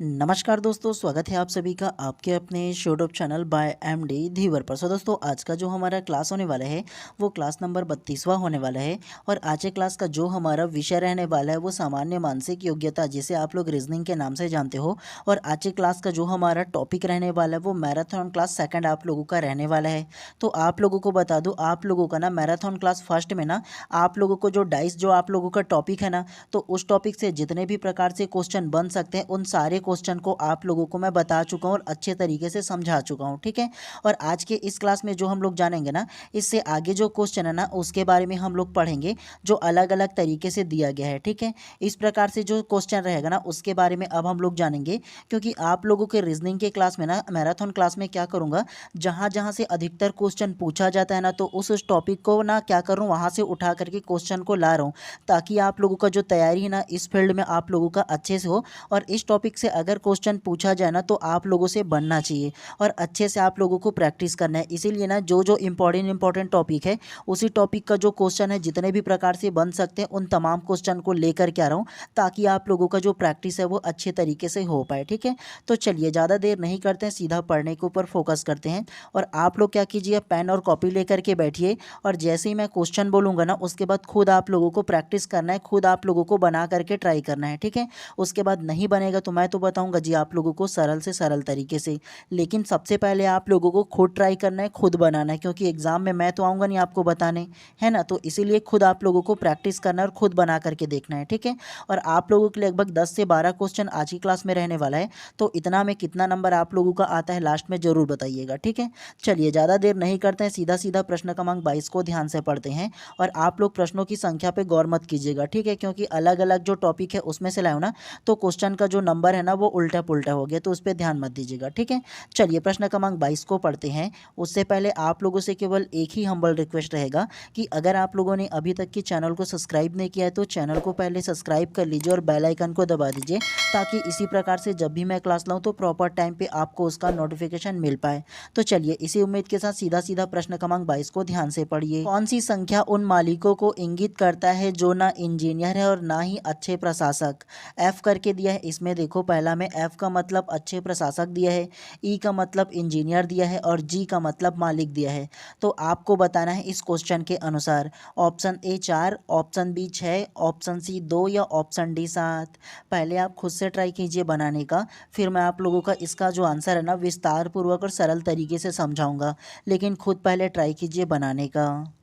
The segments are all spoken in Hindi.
नमस्कार दोस्तों, स्वागत है आप सभी का आपके अपने यूट्यूब चैनल बाय एमडी धीवर पर। दोस्तों, आज का जो हमारा क्लास होने वाला है वो क्लास नंबर 32वां होने वाला है। और आज के क्लास का जो हमारा विषय रहने वाला है वो सामान्य मानसिक योग्यता, जिसे आप लोग रीजनिंग के नाम से जानते हो। और आज के क्लास का जो हमारा टॉपिक रहने वाला है वो मैराथन क्लास सेकेंड आप लोगों का रहने वाला है। तो आप लोगों को बता दूँ, आप लोगों का ना मैराथन क्लास फर्स्ट में ना आप लोगों को जो डाइस जो आप लोगों का टॉपिक है ना, तो उस टॉपिक से जितने भी प्रकार से क्वेश्चन बन सकते हैं उन सारे क्वेश्चन को आप लोगों को मैं बता चुका हूँ और अच्छे तरीके से समझा चुका हूँ। ठीक है। और आज के इस क्लास में जो हम लोग जानेंगे ना, इससे आगे जो क्वेश्चन है ना उसके बारे में हम लोग पढ़ेंगे, जो अलग अलग तरीके से दिया गया है। ठीक है। इस प्रकार से जो क्वेश्चन रहेगा ना उसके बारे में अब हम लोग जानेंगे, क्योंकि आप लोगों के रीजनिंग के क्लास में ना, मैराथन क्लास में क्या करूँगा, जहाँ जहाँ से अधिकतर क्वेश्चन पूछा जाता है ना, तो उस टॉपिक को ना क्या करूँ, वहाँ से उठा करके क्वेश्चन को ला रहा हूँ, ताकि आप लोगों का जो तैयारी है ना इस फील्ड में आप लोगों का अच्छे से हो। और इस टॉपिक से अगर क्वेश्चन पूछा जाए ना तो आप लोगों से बनना चाहिए और अच्छे से आप लोगों को प्रैक्टिस करना है। इसीलिए ना जो इंपॉर्टेंट टॉपिक है उसी टॉपिक का जो क्वेश्चन है जितने भी प्रकार से बन सकते हैं उन तमाम क्वेश्चन को लेकर के आ रहा हूँ, ताकि आप लोगों का जो प्रैक्टिस है वो अच्छे तरीके से हो पाए। ठीक है। तो चलिए ज़्यादा देर नहीं करते हैं, सीधा पढ़ने के ऊपर फोकस करते हैं। और आप लोग क्या कीजिए, पेन और कॉपी लेकर के बैठिए और जैसे ही मैं क्वेश्चन बोलूँगा ना उसके बाद खुद आप लोगों को प्रैक्टिस करना है, खुद आप लोगों को बना करके ट्राई करना है। ठीक है। उसके बाद नहीं बनेगा तो मैं तो बताऊंगा जी आप लोगों को सरल से सरल तरीके से, लेकिन सबसे पहले आप लोगों को खुद ट्राई करना है, खुद बनाना है, क्योंकि एग्जाम में मैं तो आऊँगा नहीं आपको बताने, है ना। तो इसीलिए खुद आप लोगों को प्रैक्टिस करना है और खुद बना करके देखना है। ठीक है। और आप लोगों के लिए लगभग 10 से 12 क्वेश्चन आज की क्लास में रहने वाला है, तो इतना में कितना नंबर आप लोगों का आता है लास्ट में ज़रूर बताइएगा। ठीक है। चलिए ज़्यादा देर नहीं करते हैं, सीधा सीधा प्रश्न क्रमांक 22 को ध्यान से पढ़ते हैं। और आप लोग प्रश्नों की संख्या पे गौर मत कीजिएगा। ठीक है। क्योंकि अलग अलग जो टॉपिक है उसमें से लाओ ना, तो क्वेश्चन का जो नंबर है ना वो उल्टा पुल्टा हो गया, तो उस पर ध्यान मत दीजिएगा। ठीक है। चलिए प्रश्न क्रमांक 22 को पढ़ते हैं। उससे पहले आप लोगों से केवल एक ही हम्बल रिक्वेस्ट रहेगा कि अगर आप लोगों ने अभी तक के चैनल को सब्सक्राइब नहीं किया है तो चैनल को पहले सब्सक्राइब कर लीजिए और बेल आइकन को दबा दीजिए, ताकि इसी प्रकार से जब भी मैं क्लास लाऊं तो प्रॉपर टाइम पे आपको उसका नोटिफिकेशन मिल पाए। तो चलिए इसी उम्मीद के साथ सीधा सीधा प्रश्न क्रमांक 22 को ध्यान से पढ़िए। कौन सी संख्या उन मालिकों को इंगित करता है जो ना इंजीनियर है और ना ही अच्छे प्रशासक? एफ करके दिया है। इसमें देखो, पहला में एफ का मतलब अच्छे प्रशासक दिया है, ई का मतलब इंजीनियर दिया है और जी का मतलब मालिक दिया है। तो आपको बताना है इस क्वेश्चन के अनुसार option A 4, option B 6, option C 2 या ऑप्शन डी 7। पहले आप खुद से ट्राई कीजिए बनाने का, फिर मैं आप लोगों का इसका जो आंसर है ना विस्तार पूर्वक और सरल तरीके से समझाऊंगा, लेकिन खुद पहले ट्राई कीजिए बनाने का।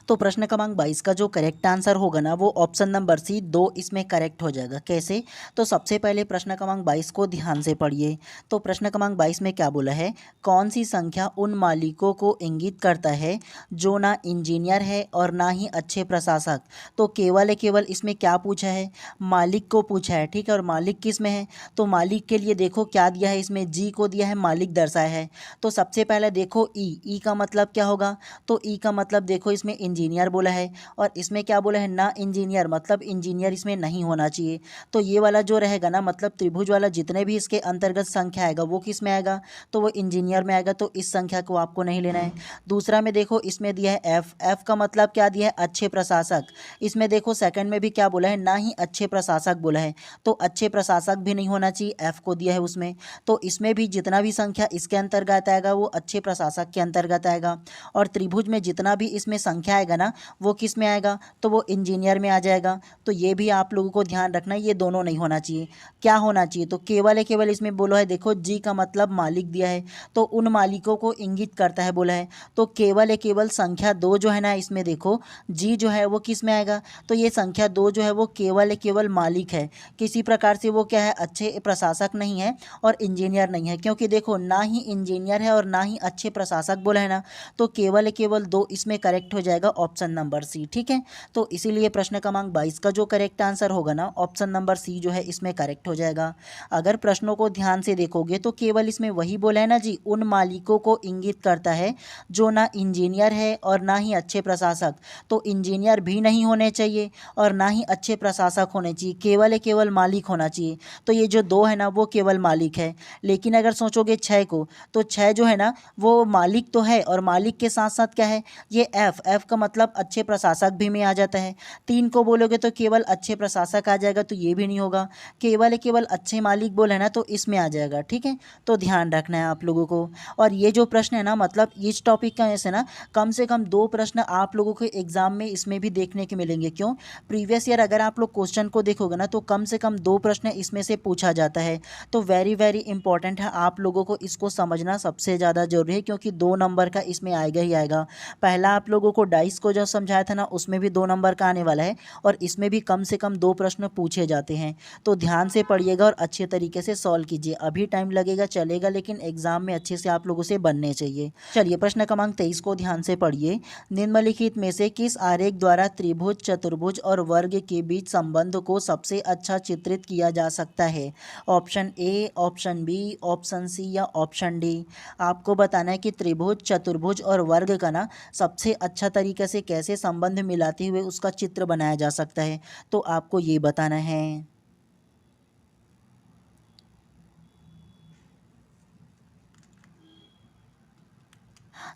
तो प्रश्न क्रमांक 22 का जो करेक्ट आंसर होगा ना वो ऑप्शन नंबर सी 2 इसमें करेक्ट हो जाएगा। कैसे? तो सबसे पहले प्रश्न क्रमांक 22 को ध्यान से पढ़िए। तो प्रश्न क्रमांक 22 में क्या बोला है, कौन सी संख्या उन मालिकों को इंगित करता है जो ना इंजीनियर है और ना ही अच्छे प्रशासक? तो केवल इसमें क्या पूछा है, मालिक को पूछा है। ठीक है। और मालिक किस में है, तो मालिक के लिए देखो क्या दिया है, इसमें जी को दिया है, मालिक दर्शाया है। तो सबसे पहले देखो ई का मतलब क्या होगा, तो ई का मतलब देखो इसमें इंजीनियर बोला है और इसमें क्या बोला है, ना इंजीनियर, मतलब इंजीनियर इसमें नहीं होना चाहिए। तो ये वाला जो रहेगा ना, मतलब त्रिभुज वाला जितने भी इसके अंतर्गत संख्या आएगा वो किस में आएगा, तो वो इंजीनियर में आएगा, तो इस संख्या को आपको नहीं लेना है। दूसरा में देखो इसमें दिया है एफ का मतलब क्या दिया है, अच्छे प्रशासक। इसमें देखो सेकंड में भी क्या बोला है, ना ही अच्छे प्रशासक बोला है, तो अच्छे प्रशासक भी नहीं होना चाहिए, एफ को दिया है उसमें। तो इसमें भी जितना भी संख्या इसके अंतर्गत आएगा वो अच्छे प्रशासक के अंतर्गत आएगा। और त्रिभुज में जितना भी इसमें संख्या आएगा ना वो किस में आएगा, तो वो इंजीनियर में आ जाएगा। तो ये भी आप लोगों को ध्यान रखना है, ये दोनों नहीं होना चाहिए। क्या होना चाहिए, तो केवल इसमें बोला है, देखो जी का मतलब मालिक दिया है, तो उन मालिकों को इंगित करता है बोला है। तो केवल संख्या 2 जो है ना, इसमें देखो जी जो है वो किस में आएगा, तो ये संख्या 2 जो है वो केवल मालिक है, किसी प्रकार से वो क्या है, अच्छे प्रशासक नहीं है और इंजीनियर नहीं है। क्योंकि देखो ना ही इंजीनियर है और ना ही अच्छे प्रशासक बोला है ना, तो केवल 2 इसमें करेक्ट हो जाएगा, ऑप्शन नंबर सी। ठीक है, तो इसीलिए प्रश्न क्रमांक 22 का जो करेक्ट आंसर होगा ना ऑप्शन नंबर सी जो है इसमें करेक्ट हो जाएगा। अगर प्रश्नों को ध्यान से देखोगे तो केवल इसमें वही बोला है ना जी, उन मालिकों को इंगित करता है जो ना इंजीनियर है और ना ही अच्छे प्रशासक। तो इंजीनियर भी नहीं होने चाहिए और ना ही अच्छे प्रशासक होने चाहिए, केवल मालिक होना चाहिए। तो ये जो दो है ना वो केवल मालिक है। लेकिन अगर सोचोगे छः को, तो छः जो है ना वो मालिक तो है और मालिक के साथ साथ क्या है, ये एफ का मतलब अच्छे प्रशासक भी में आ जाता है। 3 को बोलोगे तो केवल अच्छे प्रशासक आ जाएगा, तो ये भी नहीं होगा। केवल अच्छे मालिक बोले ना तो इसमें आ जाएगा। ठीक है, तो ध्यान रखना है आप लोगों को। और ये जो प्रश्न है ना, मतलब इस टॉपिक का ऐसे ना कम से कम 2 प्रश्न आप लोगों के एग्जाम में इसमें भी देखने के मिलेंगे। क्यों? प्रीवियस ईयर अगर आप लोग क्वेश्चन को देखोगे ना तो कम से कम 2 प्रश्न इसमें से पूछा जाता है। तो वेरी इंपॉर्टेंट है, आप लोगों को इसको समझना सबसे ज़्यादा जरूरी है, क्योंकि 2 नंबर का इसमें आएगा ही आएगा। पहला आप लोगों को डाइस को जो समझाया था ना उसमें भी 2 नंबर का आने वाला है, और इसमें भी कम से कम 2 प्रश्न पूछे जाते हैं। तो ध्यान से पढ़िएगा और अच्छे तरीके से सॉल्व कीजिए। अभी टाइम लगेगा चलेगा, लेकिन एग्जाम में अच्छे से आप लोगों से बनने चाहिए। चलिए प्रश्न क्रमांक 23 को ध्यान से पढ़िए। निम्नलिखित में से किस आरेख द्वारा त्रिभुज, चतुर्भुज और वर्ग के बीच संबंध को सबसे अच्छा चित्रित किया जा सकता है? Option A, option B, option C या ऑप्शन डी। आपको बताना है कि त्रिभुज, चतुर्भुज और वर्ग का ना सबसे अच्छा तरीके से कैसे संबंध मिलाते हुए उसका चित्र बनाया जा सकता है, तो आपको ये बताना है।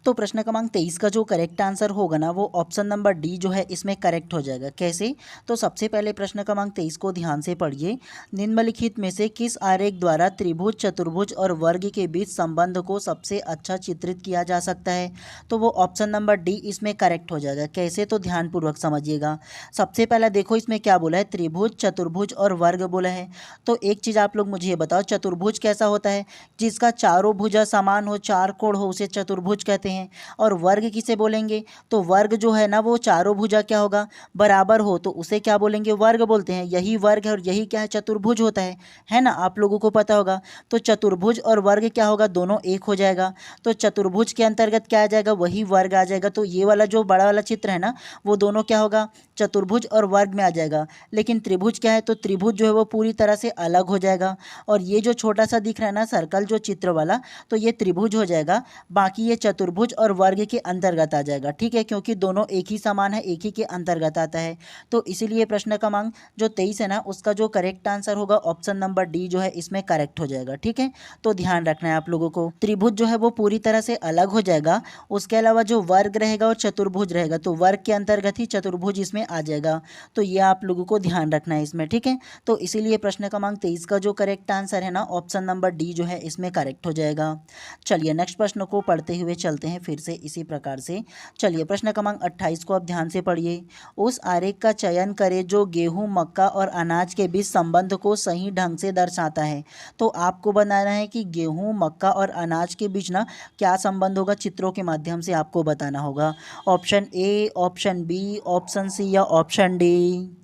तो प्रश्न क्रमांक 23 का जो करेक्ट आंसर होगा ना वो ऑप्शन नंबर डी जो है इसमें करेक्ट हो जाएगा। कैसे? तो सबसे पहले प्रश्न क्रमांक 23 को ध्यान से पढ़िए। निम्नलिखित में से किस आरेख द्वारा त्रिभुज, चतुर्भुज और वर्ग के बीच संबंध को सबसे अच्छा चित्रित किया जा सकता है? तो वो ऑप्शन नंबर डी इसमें करेक्ट हो जाएगा। कैसे? तो ध्यानपूर्वक समझिएगा। सबसे पहला देखो इसमें क्या बोला है, त्रिभुज, चतुर्भुज और वर्ग बोला है। तो एक चीज़ आप लोग मुझे ये बताओ, चतुर्भुज कैसा होता है? जिसका चारों भुजा समान हो, 4 कोण हो, उसे चतुर्भुज कहते हैं। और वर्ग किसे बोलेंगे? तो वर्ग जो है ना वो चारों भुजा क्या होगा, बराबर हो, तो उसे क्या बोलेंगे, वर्ग बोलते हैं। यही वर्ग है और यही क्या है, चतुर्भुज होता है ना, आप लोगों को पता होगा। तो चतुर्भुज और वर्ग क्या होगा, दोनों एक हो जाएगा। तो चतुर्भुज के अंतर्गत क्या आ जाएगा, वही वर्ग आ जाएगा। तो ये वाला जो बड़ा वाला चित्र है ना वो दोनों क्या होगा, चतुर्भुज और वर्ग में आ जाएगा। लेकिन त्रिभुज क्या है, तो त्रिभुज जो है वो पूरी तरह से अलग हो जाएगा। और ये जो छोटा सा दिख रहा है ना सर्कल जो चित्र वाला, तो ये त्रिभुज हो जाएगा। बाकी ये चतुर्भुज और वर्ग के अंतर्गत आ जाएगा। ठीक है, क्योंकि दोनों एक ही समान है, एक ही के अंतर्गत आता है। तो इसीलिए प्रश्न क्रमांक जो 23 है ना उसका जो करेक्ट आंसर होगा ऑप्शन नंबर डी जो है इसमें करेक्ट हो जाएगा। ठीक है, तो ध्यान रखना है आप लोगों को। त्रिभुज जो है वो पूरी तरह से अलग हो जाएगा। उसके अलावा जो वर्ग रहेगा और चतुर्भुज रहेगा, तो वर्ग के अंतर्गत ही चतुर्भुज इसमें आ जाएगा। तो ये आप लोगों को ध्यान रखना है इसमें। ठीक है, तो इसीलिए प्रश्न क्रमांक 23 का जो करेक्ट आंसर है ना ऑप्शन नंबर डी जो है इसमें करेक्ट हो जाएगा। चलिए नेक्स्ट प्रश्न को पढ़ते हुए चलते हैं फिर से इसी प्रकार से। चलिए प्रश्न क्रमांक 28 को आप ध्यान से पढ़िए। उस आरेख का चयन करें जो गेहूं, मक्का और अनाज के बीच संबंध को सही ढंग से दर्शाता है। तो आपको बनाना है कि गेहूं, मक्का और अनाज के बीच ना क्या संबंध होगा, चित्रों के माध्यम से आपको बताना होगा। Option A, option B, option C या ऑप्शन डी।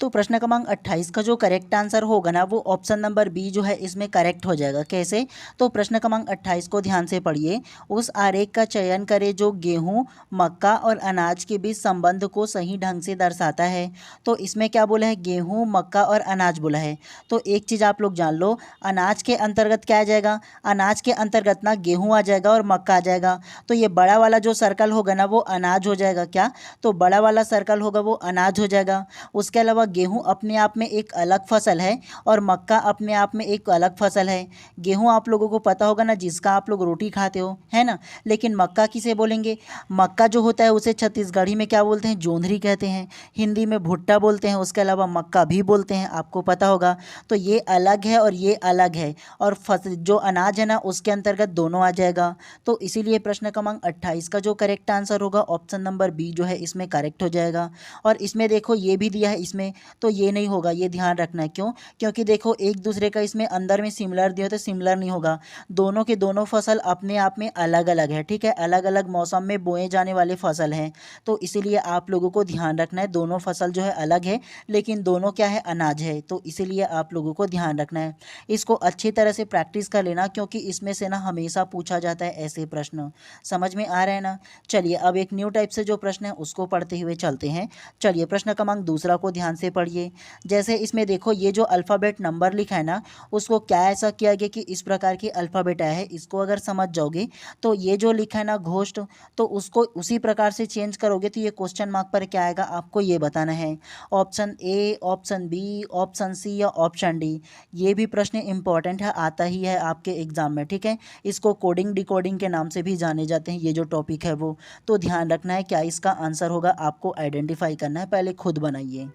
तो प्रश्न क्रमांक 28 का जो करेक्ट आंसर होगा ना वो ऑप्शन नंबर बी जो है इसमें करेक्ट हो जाएगा। कैसे? तो प्रश्न क्रमांक 28 को ध्यान से पढ़िए। उस आरेख का चयन करें जो गेहूं, मक्का और अनाज के बीच संबंध को सही ढंग से दर्शाता है। तो इसमें क्या बोला है, गेहूं, मक्का और अनाज बोला है। तो एक चीज़ आप लोग जान लो, अनाज के अंतर्गत क्या आ जाएगा, अनाज के अंतर्गत ना गेहूँ आ जाएगा और मक्का आ जाएगा। तो ये बड़ा वाला जो सर्कल होगा ना वो अनाज हो जाएगा। क्या? तो बड़ा वाला सर्कल होगा वो अनाज हो जाएगा। उसके अलावा गेहूं अपने आप में एक अलग फसल है और मक्का अपने आप में एक अलग फसल है। गेहूं आप लोगों को पता होगा ना, जिसका आप लोग रोटी खाते हो, है ना। लेकिन मक्का किसे बोलेंगे, मक्का जो होता है उसे छत्तीसगढ़ी में क्या बोलते हैं, जोंधरी कहते हैं। हिंदी में भुट्टा बोलते हैं। उसके अलावा मक्का भी बोलते हैं, आपको पता होगा। तो ये अलग है और ये अलग है, और फसल जो अनाज है ना उसके अंतर्गत दोनों आ जाएगा। तो इसीलिए प्रश्न क्रमांक 28 का जो करेक्ट आंसर होगा ऑप्शन नंबर बी जो है इसमें करेक्ट हो जाएगा। और इसमें देखो ये भी दिया है, इसमें तो ये नहीं होगा, ये ध्यान रखना है। क्यों? क्योंकि देखो एक दूसरे का इसमें अंदर में सिमिलर दिया तो सिमिलर नहीं होगा, दोनों के दोनों फसल अपने आप में अलग अलग है, ठीक है, अलग अलग मौसम में बोए जाने वाले फसल हैं। तो इसीलिए आप लोगों को ध्यान रखना है, दोनों फसल जो है अलग है लेकिन दोनों क्या है, अनाज है। तो इसीलिए आप लोगों को ध्यान रखना है, इसको अच्छी तरह से प्रैक्टिस कर लेना, क्योंकि इसमें से ना हमेशा पूछा जाता है ऐसे प्रश्न। समझ में आ रहा है ना? चलिए अब एक न्यू टाइप से जो प्रश्न है उसको पढ़ते हुए चलते हैं। चलिए प्रश्न क्रमांक दूसरा को ध्यान से पढ़िए। जैसे इसमें देखो ये जो अल्फ़ाबेट नंबर लिखा है ना, उसको क्या ऐसा किया गया कि इस प्रकार की अल्फ़ाबेट आया है, इसको अगर समझ जाओगे तो ये जो लिखा है ना घोष्ट, तो उसको उसी प्रकार से चेंज करोगे तो ये क्वेश्चन मार्क पर क्या आएगा आपको ये बताना है। Option A, option B, option C या ऑप्शन डी। ये भी प्रश्न इंपॉर्टेंट है, आता ही है आपके एग्जाम में, ठीक है। इसको कोडिंग डिकोडिंग के नाम से भी जाने जाते हैं, ये जो टॉपिक है वो। तो ध्यान रखना है क्या इसका आंसर होगा, आपको आइडेंटिफाई करना है, पहले खुद बनाइए।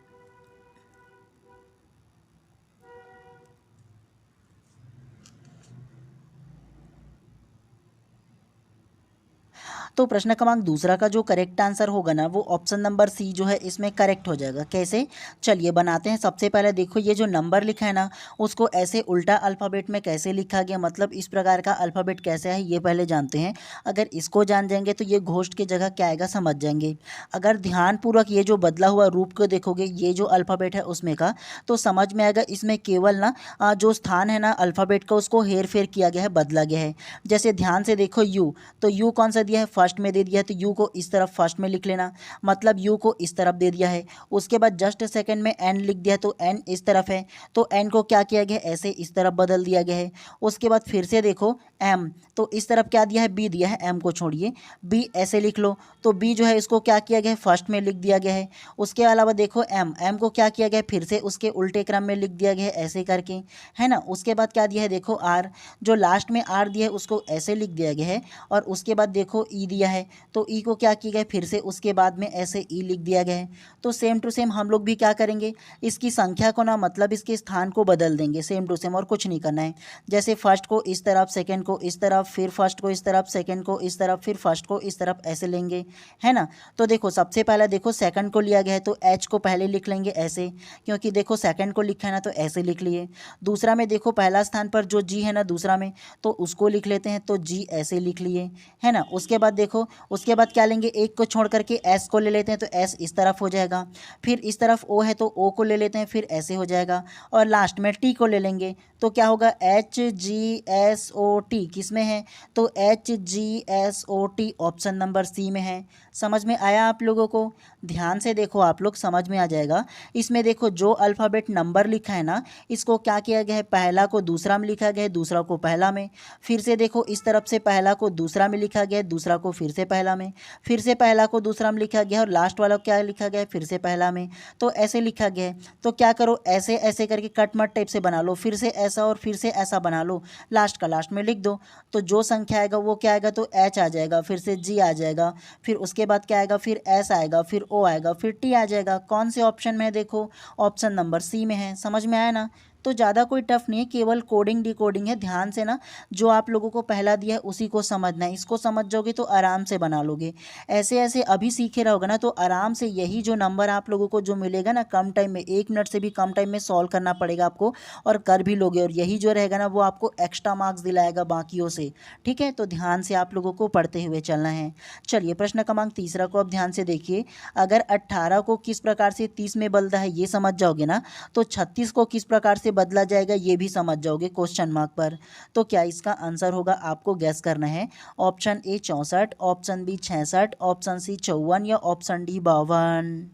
तो प्रश्न क्रमांक दूसरा का जो करेक्ट आंसर होगा ना वो ऑप्शन नंबर सी जो है इसमें करेक्ट हो जाएगा। कैसे? चलिए बनाते हैं। सबसे पहले देखो ये जो नंबर लिखा है ना उसको ऐसे उल्टा अल्फ़ाबेट में कैसे लिखा गया, मतलब इस प्रकार का अल्फ़ाबेट कैसे है ये पहले जानते हैं। अगर इसको जान जाएंगे तो ये घोष्ट की जगह क्या आएगा समझ जाएंगे। अगर ध्यानपूर्वक ये जो बदला हुआ रूप को देखोगे ये जो अल्फ़ाबेट है उसमें का, तो समझ में आएगा इसमें केवल ना जो स्थान है ना अल्फ़ाबेट का उसको हेर फेर किया गया है, बदला गया है। जैसे ध्यान से देखो यू, तो यू कौन सा दिया है, फर्स्ट में दे दिया है, तो यू को इस तरफ फर्स्ट में लिख लेना, मतलब यू को इस तरफ दे दिया है। उसके बाद जस्ट सेकंड में एन लिख दिया है, तो एन इस तरफ है, तो एन को क्या किया गया है, ऐसे इस तरफ बदल दिया गया है। उसके बाद फिर से देखो एम, तो इस तरफ क्या दिया है, बी दिया है, एम को छोड़िए, बी ऐसे लिख लो, तो बी जो है इसको क्या किया गया है, फर्स्ट में लिख दिया गया है। उसके अलावा देखो एम, एम को क्या किया गया है, फिर से उसके उल्टे क्रम में लिख दिया गया है ऐसे करके, है ना। उसके बाद क्या दिया है, देखो आर, जो लास्ट में आर दिया है उसको ऐसे लिख दिया गया है। और उसके बाद देखो ई दिया है, तो ई को क्या किया गया है, फिर से उसके बाद में ऐसे ई लिख दिया गया है। तो सेम टू सेम हम लोग भी क्या करेंगे, इसकी संख्या को ना मतलब इसके स्थान को बदल देंगे, सेम टू सेम, और कुछ नहीं करना है। जैसे फर्स्ट को इस तरफ, सेकंड को इस तरफ, फिर फर्स्ट को इस तरफ, सेकंड को इस तरफ, फिर फर्स्ट को इस तरफ, ऐसे लेंगे, है ना। तो देखो सबसे पहले देखो सेकंड को लिया गया है तो एच को पहले लिख लेंगे ऐसे, क्योंकि देखो सेकंड को लिखा है ना तो ऐसे लिख लिए। दूसरा में देखो पहला स्थान पर जो जी है ना दूसरा में, तो उसको लिख लेते हैं, तो जी ऐसे लिख लिए, है ना। उसके बाद देखो उसके बाद क्या लेंगे, एक को छोड़ करके एस को ले लेते हैं, तो एस इस तरफ हो जाएगा। फिर इस तरफ ओ है तो ओ को ले लेते हैं, फिर ऐसे हो जाएगा। और लास्ट में टी को ले लेंगे, तो क्या होगा, H G S O T किस में है, तो H G S O T option number C में है। समझ में आया आप लोगों को? ध्यान से देखो आप लोग, समझ में आ जाएगा। इसमें देखो जो अल्फ़ाबेट नंबर लिखा है ना इसको क्या किया गया है, पहला को दूसरा में लिखा गया है, दूसरा को पहला में। फिर से देखो इस तरफ से पहला को दूसरा में लिखा गया है, दूसरा को फिर से पहला में, फिर से पहला को दूसरा में लिखा गया है, और लास्ट वाला क्या लिखा गया है, फिर से पहला में। तो ऐसे लिखा गया है, तो क्या करो ऐसे ऐसे करके कटमट टाइप से बना लो, फिर से ऐसा और फिर से ऐसा बना लो, लास्ट का लास्ट में लिख दो। तो जो संख्या आएगा वो क्या आएगा, तो एच आ जाएगा, फिर से जी आ जाएगा, फिर उसके बाद क्या आएगा, फिर एस आएगा, फिर ओ आएगा, फिर टी आ जाएगा। कौन से ऑप्शन में है, देखो ऑप्शन नंबर सी में है। समझ में आया ना? तो ज़्यादा कोई टफ नहीं है, केवल कोडिंग डिकोडिंग है। ध्यान से ना जो आप लोगों को पहला दिया है उसी को समझना है, इसको समझ जाओगे तो आराम से बना लोगे। ऐसे ऐसे अभी सीखे रहोगे ना तो आराम से यही जो नंबर आप लोगों को जो मिलेगा ना कम टाइम में, 1 मिनट से भी कम टाइम में सॉल्व करना पड़ेगा आपको, और कर भी लोगे। और यही जो रहेगा ना वो आपको एक्स्ट्रा मार्क्स दिलाएगा बाकियों से, ठीक है। तो ध्यान से आप लोगों को पढ़ते हुए चलना है। चलिए प्रश्न क्रमांक तीसरा को अब ध्यान से देखिए। अगर 18 को किस प्रकार से 30 में बदलता है ये समझ जाओगे ना, तो 36 को किस प्रकार से बदला जाएगा ये भी समझ जाओगे क्वेश्चन मार्क पर। तो क्या इसका आंसर होगा, आपको गैस करना है। Option A 64, option B 66, option C 54 या ऑप्शन डी 52।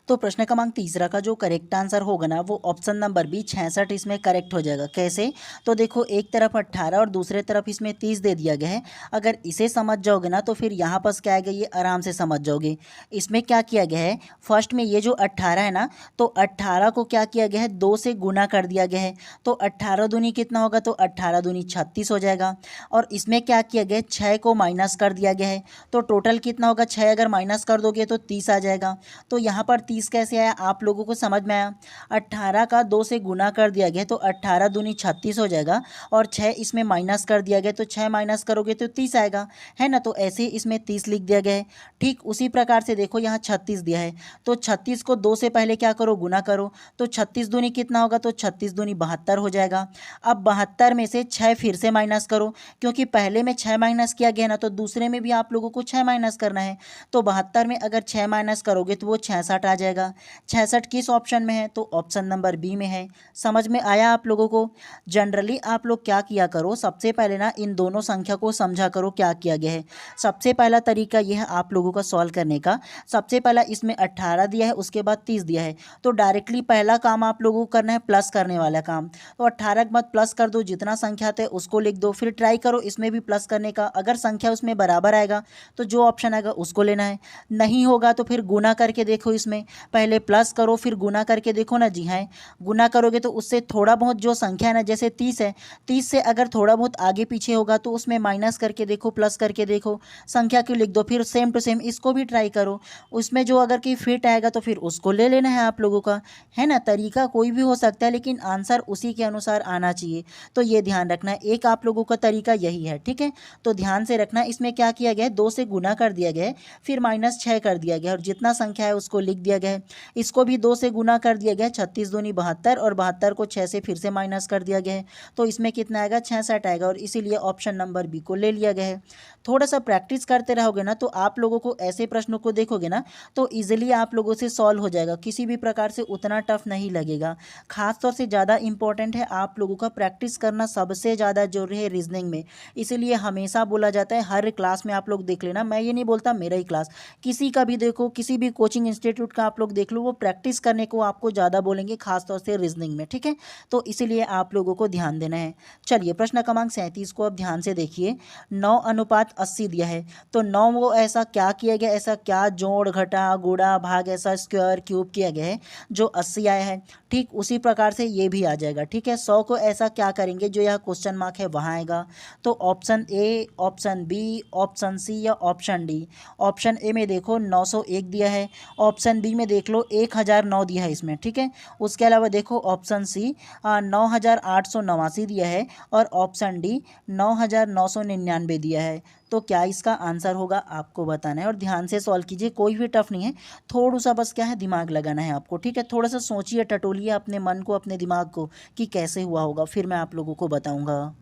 तो प्रश्न क्रमांक तीसरा का जो करेक्ट आंसर होगा ना वो ऑप्शन नंबर बी 66 इसमें करेक्ट हो जाएगा। कैसे? तो देखो एक तरफ 18 और दूसरे तरफ इसमें 30 दे दिया गया है। अगर इसे समझ जाओगे ना तो फिर यहाँ पास क्या आएगा ये आराम से समझ जाओगे। इसमें क्या किया गया है, फर्स्ट में ये जो 18 है ना, तो 18 को क्या किया गया है, 2 से गुना कर दिया गया है। तो 18 दूनी कितना होगा, तो 18 दूनी 36 हो जाएगा। और इसमें क्या किया गया है, 6 को माइनस कर दिया गया है। तो टोटल कितना होगा, 6 अगर माइनस कर दोगे तो 30 आ जाएगा। तो यहाँ पर 30 कैसे आया आप लोगों को समझ में आया। 18 का 2 से गुना कर दिया गया तो 18 दूनी 36 हो जाएगा और 6 इसमें माइनस कर दिया गया तो 6 माइनस करोगे तो 30 आएगा, है ना। तो ऐसे ही इसमें 30 लिख दिया गया है। ठीक उसी प्रकार से देखो यहाँ 36 दिया है तो 36 को 2 से पहले क्या करो, गुना करो। तो 36 दूनी कितना होगा, तो 36 दूनी 72 हो जाएगा। अब 72 में से 6 फिर से माइनस करो, क्योंकि पहले में 6 माइनस किया गया ना, तो दूसरे में भी आप लोगों को 6 माइनस करना है। तो 72 में अगर 6 माइनस करोगे तो वो 66 आ जाएगा। 66 किस ऑप्शन में है, तो ऑप्शन नंबर बी में है। समझ में आया आप लोगों को। जनरली आप लोग क्या किया करो, सबसे पहले ना इन दोनों संख्या को समझा करो क्या किया गया है। सबसे पहला तरीका यह है आप लोगों का सॉल्व करने का। सबसे पहला इसमें 18 दिया है, उसके बाद 30 दिया है, तो डायरेक्टली पहला काम आप लोगों को करना है प्लस करने वाला काम। तो 18 के बाद प्लस कर दो, जितना संख्या आते उसको लिख दो, फिर ट्राई करो इसमें भी प्लस करने का। अगर संख्या उसमें बराबर आएगा तो जो ऑप्शन आएगा उसको लेना है, नहीं होगा तो फिर गुना करके देखो। इसमें पहले प्लस करो फिर गुना करके देखो ना। जी हाँ, गुना करोगे तो उससे थोड़ा बहुत जो संख्या है ना, जैसे 30 है, 30 से अगर थोड़ा बहुत आगे पीछे होगा तो उसमें माइनस करके देखो, प्लस करके देखो, संख्या क्यों लिख दो। फिर सेम टू सेम इसको भी ट्राई करो, उसमें जो अगर कि फिट आएगा तो फिर उसको ले लेना है आप लोगों का, है ना। तरीका कोई भी हो सकता है लेकिन आंसर उसी के अनुसार आना चाहिए, तो ये ध्यान रखना है। एक आप लोगों का तरीका यही है, ठीक है। तो ध्यान से रखना, इसमें क्या किया गया है, 2 से गुना कर दिया गया है, फिर -6 कर दिया गया और जितना संख्या है उसको लिख दिया गया है। इसको भी 2 से गुना कर दिया गया है, 36 दूनी 72 और 72 को 6 से फिर से माइनस कर दिया गया है, तो इसमें कितना आएगा, 66 आएगा और इसीलिए ऑप्शन नंबर बी को ले लिया गया है। थोड़ा सा प्रैक्टिस करते रहोगे ना तो आप लोगों को ऐसे प्रश्नों को देखोगे ना तो ईजिली आप लोगों से सॉल्व हो जाएगा, किसी भी प्रकार से उतना टफ नहीं लगेगा। खास तौर से ज़्यादा इंपॉर्टेंट है आप लोगों का प्रैक्टिस करना, सबसे ज़्यादा जरूरी है रीजनिंग में। इसीलिए हमेशा बोला जाता है हर क्लास में आप लोग देख लेना, मैं ये नहीं बोलता मेरा ही क्लास, किसी का भी देखो, किसी भी कोचिंग इंस्टीट्यूट का आप लोग देख लो, वो प्रैक्टिस करने को आपको ज़्यादा बोलेंगे, खासतौर से रीजनिंग में, ठीक है। तो इसीलिए आप लोगों को ध्यान देना है। चलिए प्रश्न क्रमांक 37 को अब ध्यान से देखिए। 9:80 दिया है, तो 9 वो ऐसा क्या किया गया, ऐसा क्या जोड़ घटा गुणा भाग ऐसा स्क्वायर क्यूब किया गया है जो 80 आया है। ठीक उसी प्रकार से ये भी आ जाएगा, ठीक है। 100 को ऐसा क्या करेंगे जो यह क्वेश्चन मार्क है वहाँ आएगा। तो option A, option B, option C या ऑप्शन डी। ऑप्शन ए में देखो 901 दिया है, ऑप्शन बी में देख लो 1009 दिया है इसमें, ठीक है। उसके अलावा देखो ऑप्शन सी 9889 दिया है और ऑप्शन डी 9999 दिया है। तो क्या इसका आंसर होगा आपको बताना है और ध्यान से सॉल्व कीजिए, कोई भी टफ नहीं है, थोड़ा सा बस क्या है दिमाग लगाना है आपको, ठीक है। थोड़ा सा सोचिए, टटोलिए अपने मन को, अपने दिमाग को कि कैसे हुआ होगा, फिर मैं आप लोगों को बताऊंगा।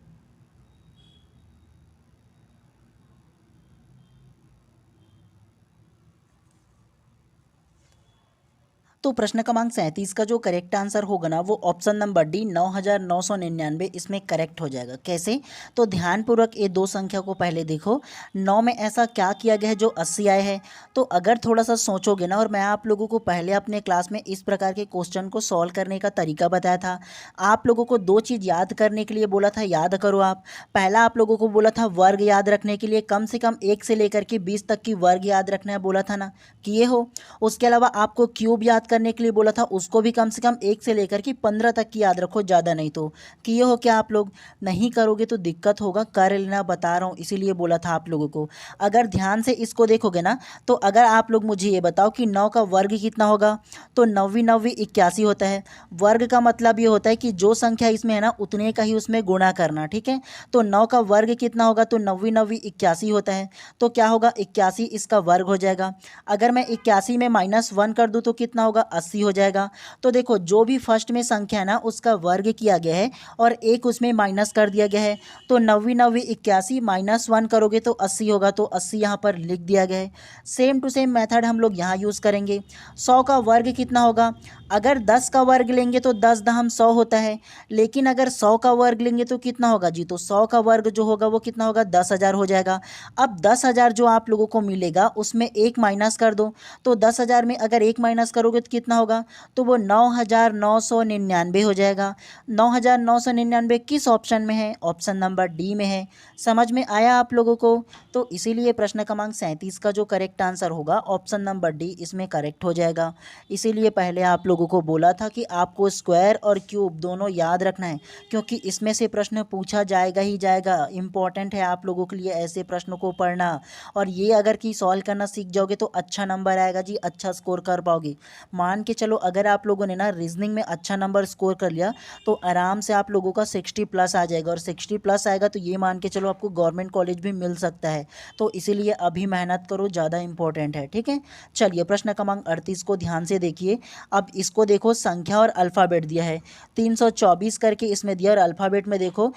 तो प्रश्न क्रमांक 37 का जो करेक्ट आंसर होगा ना वो ऑप्शन नंबर डी 9999 इसमें करेक्ट हो जाएगा। कैसे, तो ध्यानपूर्वक ये दो संख्या को पहले देखो। 9 में ऐसा क्या किया गया है जो 80 आए हैं, तो अगर थोड़ा सा सोचोगे ना, और मैं आप लोगों को पहले अपने क्लास में इस प्रकार के क्वेश्चन को सॉल्व करने का तरीका बताया था। आप लोगों को दो चीज़ याद करने के लिए बोला था, याद करो आप। पहला आप लोगों को बोला था वर्ग याद रखने के लिए कम से कम 1 से लेकर के 20 तक की वर्ग याद रखना है, बोला था ना, किए हो। उसके अलावा आपको क्यूब याद करने के लिए बोला था, उसको भी कम से कम 1 से लेकर के 15 तक की याद रखो, ज़्यादा नहीं। तो किए हो क्या आप लोग? नहीं करोगे तो दिक्कत होगा, कर लेना, बता रहा हूँ इसीलिए बोला था आप लोगों को। अगर ध्यान से इसको देखोगे ना तो अगर आप लोग मुझे ये बताओ कि 9 का वर्ग कितना होगा, तो 9 81 होता है। वर्ग का मतलब ये होता है कि जो संख्या इसमें है ना उतने का ही उसमें गुणा करना, ठीक है। तो 9 का वर्ग कितना होगा, तो 9 81 होता है। तो क्या होगा, 81 इसका वर्ग हो जाएगा। अगर मैं 81 में -1 कर दूं तो कितना होगा, 80 हो जाएगा। तो देखो जो भी फर्स्ट में संख्या है ना उसका वर्ग किया गया है और एक उसमें माइनस कर दिया गया है। तो 81 -1 करोगे तो 80 होगा, तो 80 यहाँ पर लिख दिया गया है। सेम टू सेम मेथड हम लोग यहाँ यूज़ करेंगे। 100 का वर्ग कितना होगा, अगर 10 का वर्ग लेंगे तो 10 दहम 100 होता है, लेकिन अगर 100 का वर्ग लेंगे तो कितना होगा जी, तो 100 का वर्ग जो होगा वो कितना होगा, 10,000 हो जाएगा। अब 10,000 जो आप लोगों को मिलेगा उसमें एक माइनस कर दो, तो 10,000 में अगर एक माइनस करोगे तो कितना होगा, तो वो 9,999 हो जाएगा। 9,999 किस ऑप्शन में है, ऑप्शन नंबर डी में है। समझ में आया आप लोगों को? तो इसीलिए प्रश्न क्रमांक 37 का जो करेक्ट आंसर होगा ऑप्शन नंबर डी इसमें करेक्ट हो जाएगा। इसीलिए पहले आप लोगों लोगों को बोला था कि आपको स्क्वायर और क्यूब दोनों याद रखना है, क्योंकि इसमें से प्रश्न पूछा जाएगा ही जाएगा। इम्पॉर्टेंट है आप लोगों के लिए ऐसे प्रश्नों को पढ़ना, और ये अगर कि सॉल्व करना सीख जाओगे तो अच्छा नंबर आएगा जी, अच्छा स्कोर कर पाओगे। मान के चलो अगर आप लोगों ने ना रीजनिंग में अच्छा नंबर स्कोर कर लिया तो आराम से आप लोगों का 60+ आ जाएगा, और 60+ आएगा तो ये मान के चलो आपको गवर्नमेंट कॉलेज भी मिल सकता है। तो इसीलिए अभी मेहनत करो, ज़्यादा इंपॉर्टेंट है, ठीक है। चलिए प्रश्न क्रमांक 38 को ध्यान से देखिए। अब इसको देखो, संख्या और अल्फ़ाबेट दिया है, 324 करके इसमें दिया, और अल्फ़ाबेट में देखो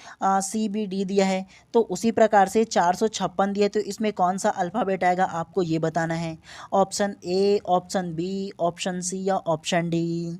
CBD दिया है। तो उसी प्रकार से 456 दिए, तो इसमें कौन सा अल्फ़ाबेट आएगा आपको ये बताना है। Option A, option B, option C या ऑप्शन डी।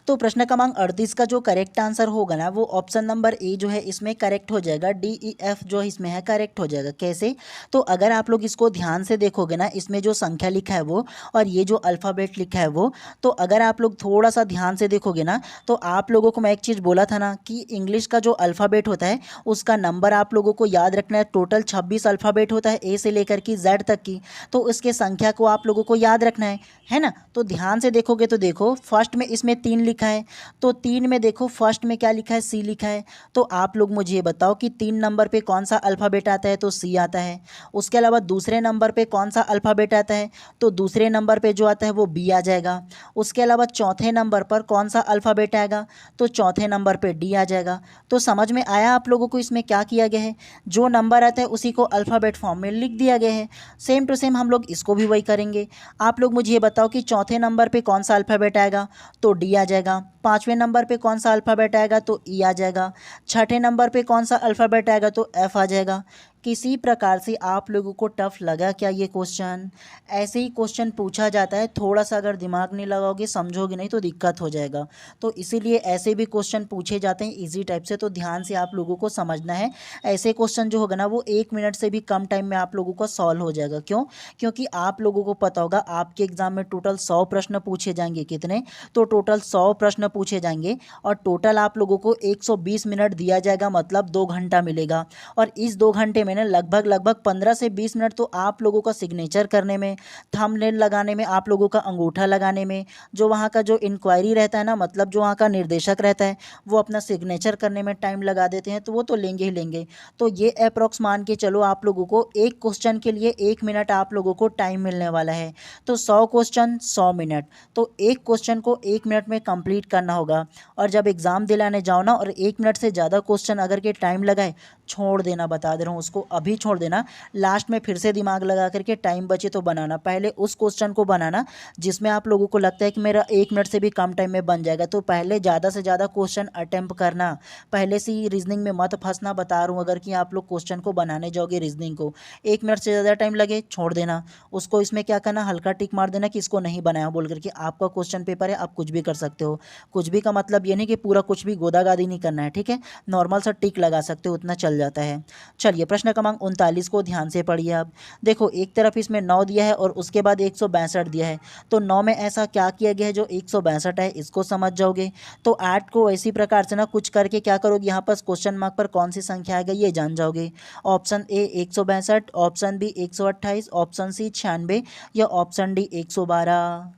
तो प्रश्न क्रमांक 38 का जो करेक्ट आंसर होगा ना वो ऑप्शन नंबर ए जो है इसमें करेक्ट हो जाएगा। DEF जो इसमें है करेक्ट हो जाएगा। कैसे? तो अगर आप लोग इसको ध्यान से देखोगे ना, इसमें जो संख्या लिखा है वो और ये जो अल्फ़ाबेट लिखा है वो, तो अगर आप लोग थोड़ा सा ध्यान से देखोगे ना तो आप लोगों को मैं एक चीज़ बोला था ना कि इंग्लिश का जो अल्फ़ाबेट होता है उसका नंबर आप लोगों को याद रखना है। टोटल 26 अल्फ़ाबेट होता है ए से लेकर की जेड तक की, तो उसके संख्या को आप लोगों को याद रखना है ना। तो ध्यान से देखोगे तो देखो फर्स्ट में इसमें 3 लिखा है, तो 3 में देखो फर्स्ट में क्या लिखा है, सी लिखा है। तो आप लोग मुझे ये बताओ कि 3 नंबर पे कौन सा अल्फ़ाबेट आता है, तो सी आता है। उसके अलावा दूसरे नंबर पे कौन सा अल्फ़ाबेट आता है, तो दूसरे नंबर पे जो आता है वो बी आ जाएगा। उसके अलावा चौथे नंबर पर कौन सा अल्फ़ाबेट आएगा, तो चौथे नंबर पे डी आ जाएगा। तो समझ में आया आप लोगों को इसमें क्या किया गया है, जो नंबर आता है उसी को अल्फ़ाबेट फॉर्म में लिख दिया गया है। सेम टू सेम हम लोग इसको भी वही करेंगे। आप लोग मुझे ये बताओ कि चौथे नंबर पे कौन सा अल्फ़ाबेट आएगा, तो डी आ जाएगा। पाँचवें नंबर पे कौन सा अल्फ़ाबेट आएगा, तो ई आ जाएगा। छठे नंबर पे कौन सा अल्फ़ाबेट आएगा, तो एफ आ जाएगा। किसी प्रकार से आप लोगों को टफ लगा क्या ये क्वेश्चन? ऐसे ही क्वेश्चन पूछा जाता है, थोड़ा सा अगर दिमाग नहीं लगाओगे समझोगे नहीं तो दिक्कत हो जाएगा। तो इसीलिए ऐसे भी क्वेश्चन पूछे जाते हैं इजी टाइप से, तो ध्यान से आप लोगों को समझना है। ऐसे क्वेश्चन जो होगा ना वो 1 मिनट से भी कम टाइम में आप लोगों को सॉल्व हो जाएगा। क्यों? क्योंकि आप लोगों को पता होगा आपके एग्जाम में टोटल 100 प्रश्न पूछे जाएंगे। कितने? तो टोटल 100 प्रश्न पूछे जाएंगे, और टोटल आप लोगों को 120 मिनट दिया जाएगा, मतलब 2 घंटा मिलेगा। और इस 2 घंटे में ना लगभग 15 से 20 मिनट तो आप लोगों का सिग्नेचर करने में, थंबनेल लगाने में, आप लोगों का अंगूठा लगाने में, जो वहाँ का जो इंक्वायरी रहता है ना, मतलब जो वहाँ का निर्देशक रहता है वो अपना सिग्नेचर करने में टाइम लगा देते हैं, तो वो तो लेंगे ही लेंगे। तो ये अप्रॉक्स मान के चलो आप लोगों को एक क्वेश्चन के लिए 1 मिनट आप लोगों को टाइम मिलने वाला है। तो 100 क्वेश्चन 100 मिनट, तो एक क्वेश्चन को 1 मिनट में कंप्लीट करना होगा। और जब एग्ज़ाम दिलाने जाओ ना और 1 मिनट से ज़्यादा क्वेश्चन अगर के टाइम लगाए, छोड़ देना, बता दे रहा हूँ, उसको अभी छोड़ देना। लास्ट में फिर से दिमाग लगा करके टाइम बचे तो बनाना। पहले उस क्वेश्चन को बनाना जिसमें आप लोगों को लगता है कि मेरा 1 मिनट से भी कम टाइम में बन जाएगा। तो पहले ज़्यादा से ज़्यादा क्वेश्चन अटेम्प्ट करना, पहले से ही रीजनिंग में मत फंसना। बता रहा हूँ अगर कि आप लोग क्वेश्चन को बनाने जाओगे रीजनिंग को, 1 मिनट से ज़्यादा टाइम लगे छोड़ देना। उसको इसमें क्या करना, हल्का टिक मार देना कि इसको नहीं बनाया बोल करके। आपका क्वेश्चन पेपर है, आप कुछ भी कर सकते हो। कुछ भी का मतलब ये नहीं कि पूरा कुछ भी गोदागादी नहीं करना है, ठीक है। नॉर्मल सा टिक लगा सकते हो, उतना चल जाता है। चलिए प्रश्न क्रमांक 39 को ध्यान से पढ़िए। आप देखो एक तरफ इसमें 9 दिया है और उसके बाद 162 दिया है, तो 9 में ऐसा क्या किया गया है जो 162 है, इसको समझ जाओगे। तो 8 को इसी प्रकार से ना कुछ करके क्या करोगे, यहाँ पर क्वेश्चन मार्क पर कौन सी संख्या आएगा ये जान जाओगे। Option A 162, option B 128, option C 96 या ऑप्शन डी 112।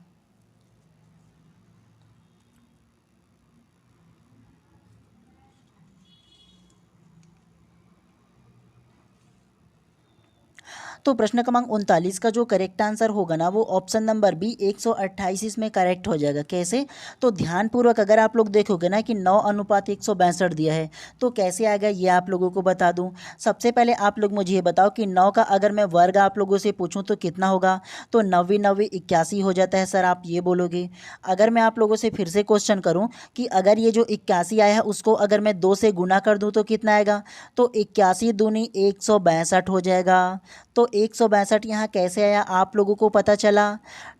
तो प्रश्न क्रमांक 39 का जो करेक्ट आंसर होगा ना वो ऑप्शन नंबर बी 128 इसमें करेक्ट हो जाएगा। कैसे? तो ध्यानपूर्वक अगर आप लोग देखोगे ना कि 9:162 दिया है, तो कैसे आएगा ये आप लोगों को बता दूं। सबसे पहले आप लोग मुझे ये बताओ कि 9 का अगर मैं वर्ग आप लोगों से पूछूं तो कितना होगा, तो 9 81 हो जाता है सर, आप ये बोलोगे। अगर मैं आप लोगों से फिर से क्वेश्चन करूँ कि अगर ये जो 81 आया है उसको अगर मैं 2 से गुना कर दूँ तो कितना आएगा, तो 81 दूनी 162 हो जाएगा। तो 162 यहाँ कैसे आया आप लोगों को पता चला।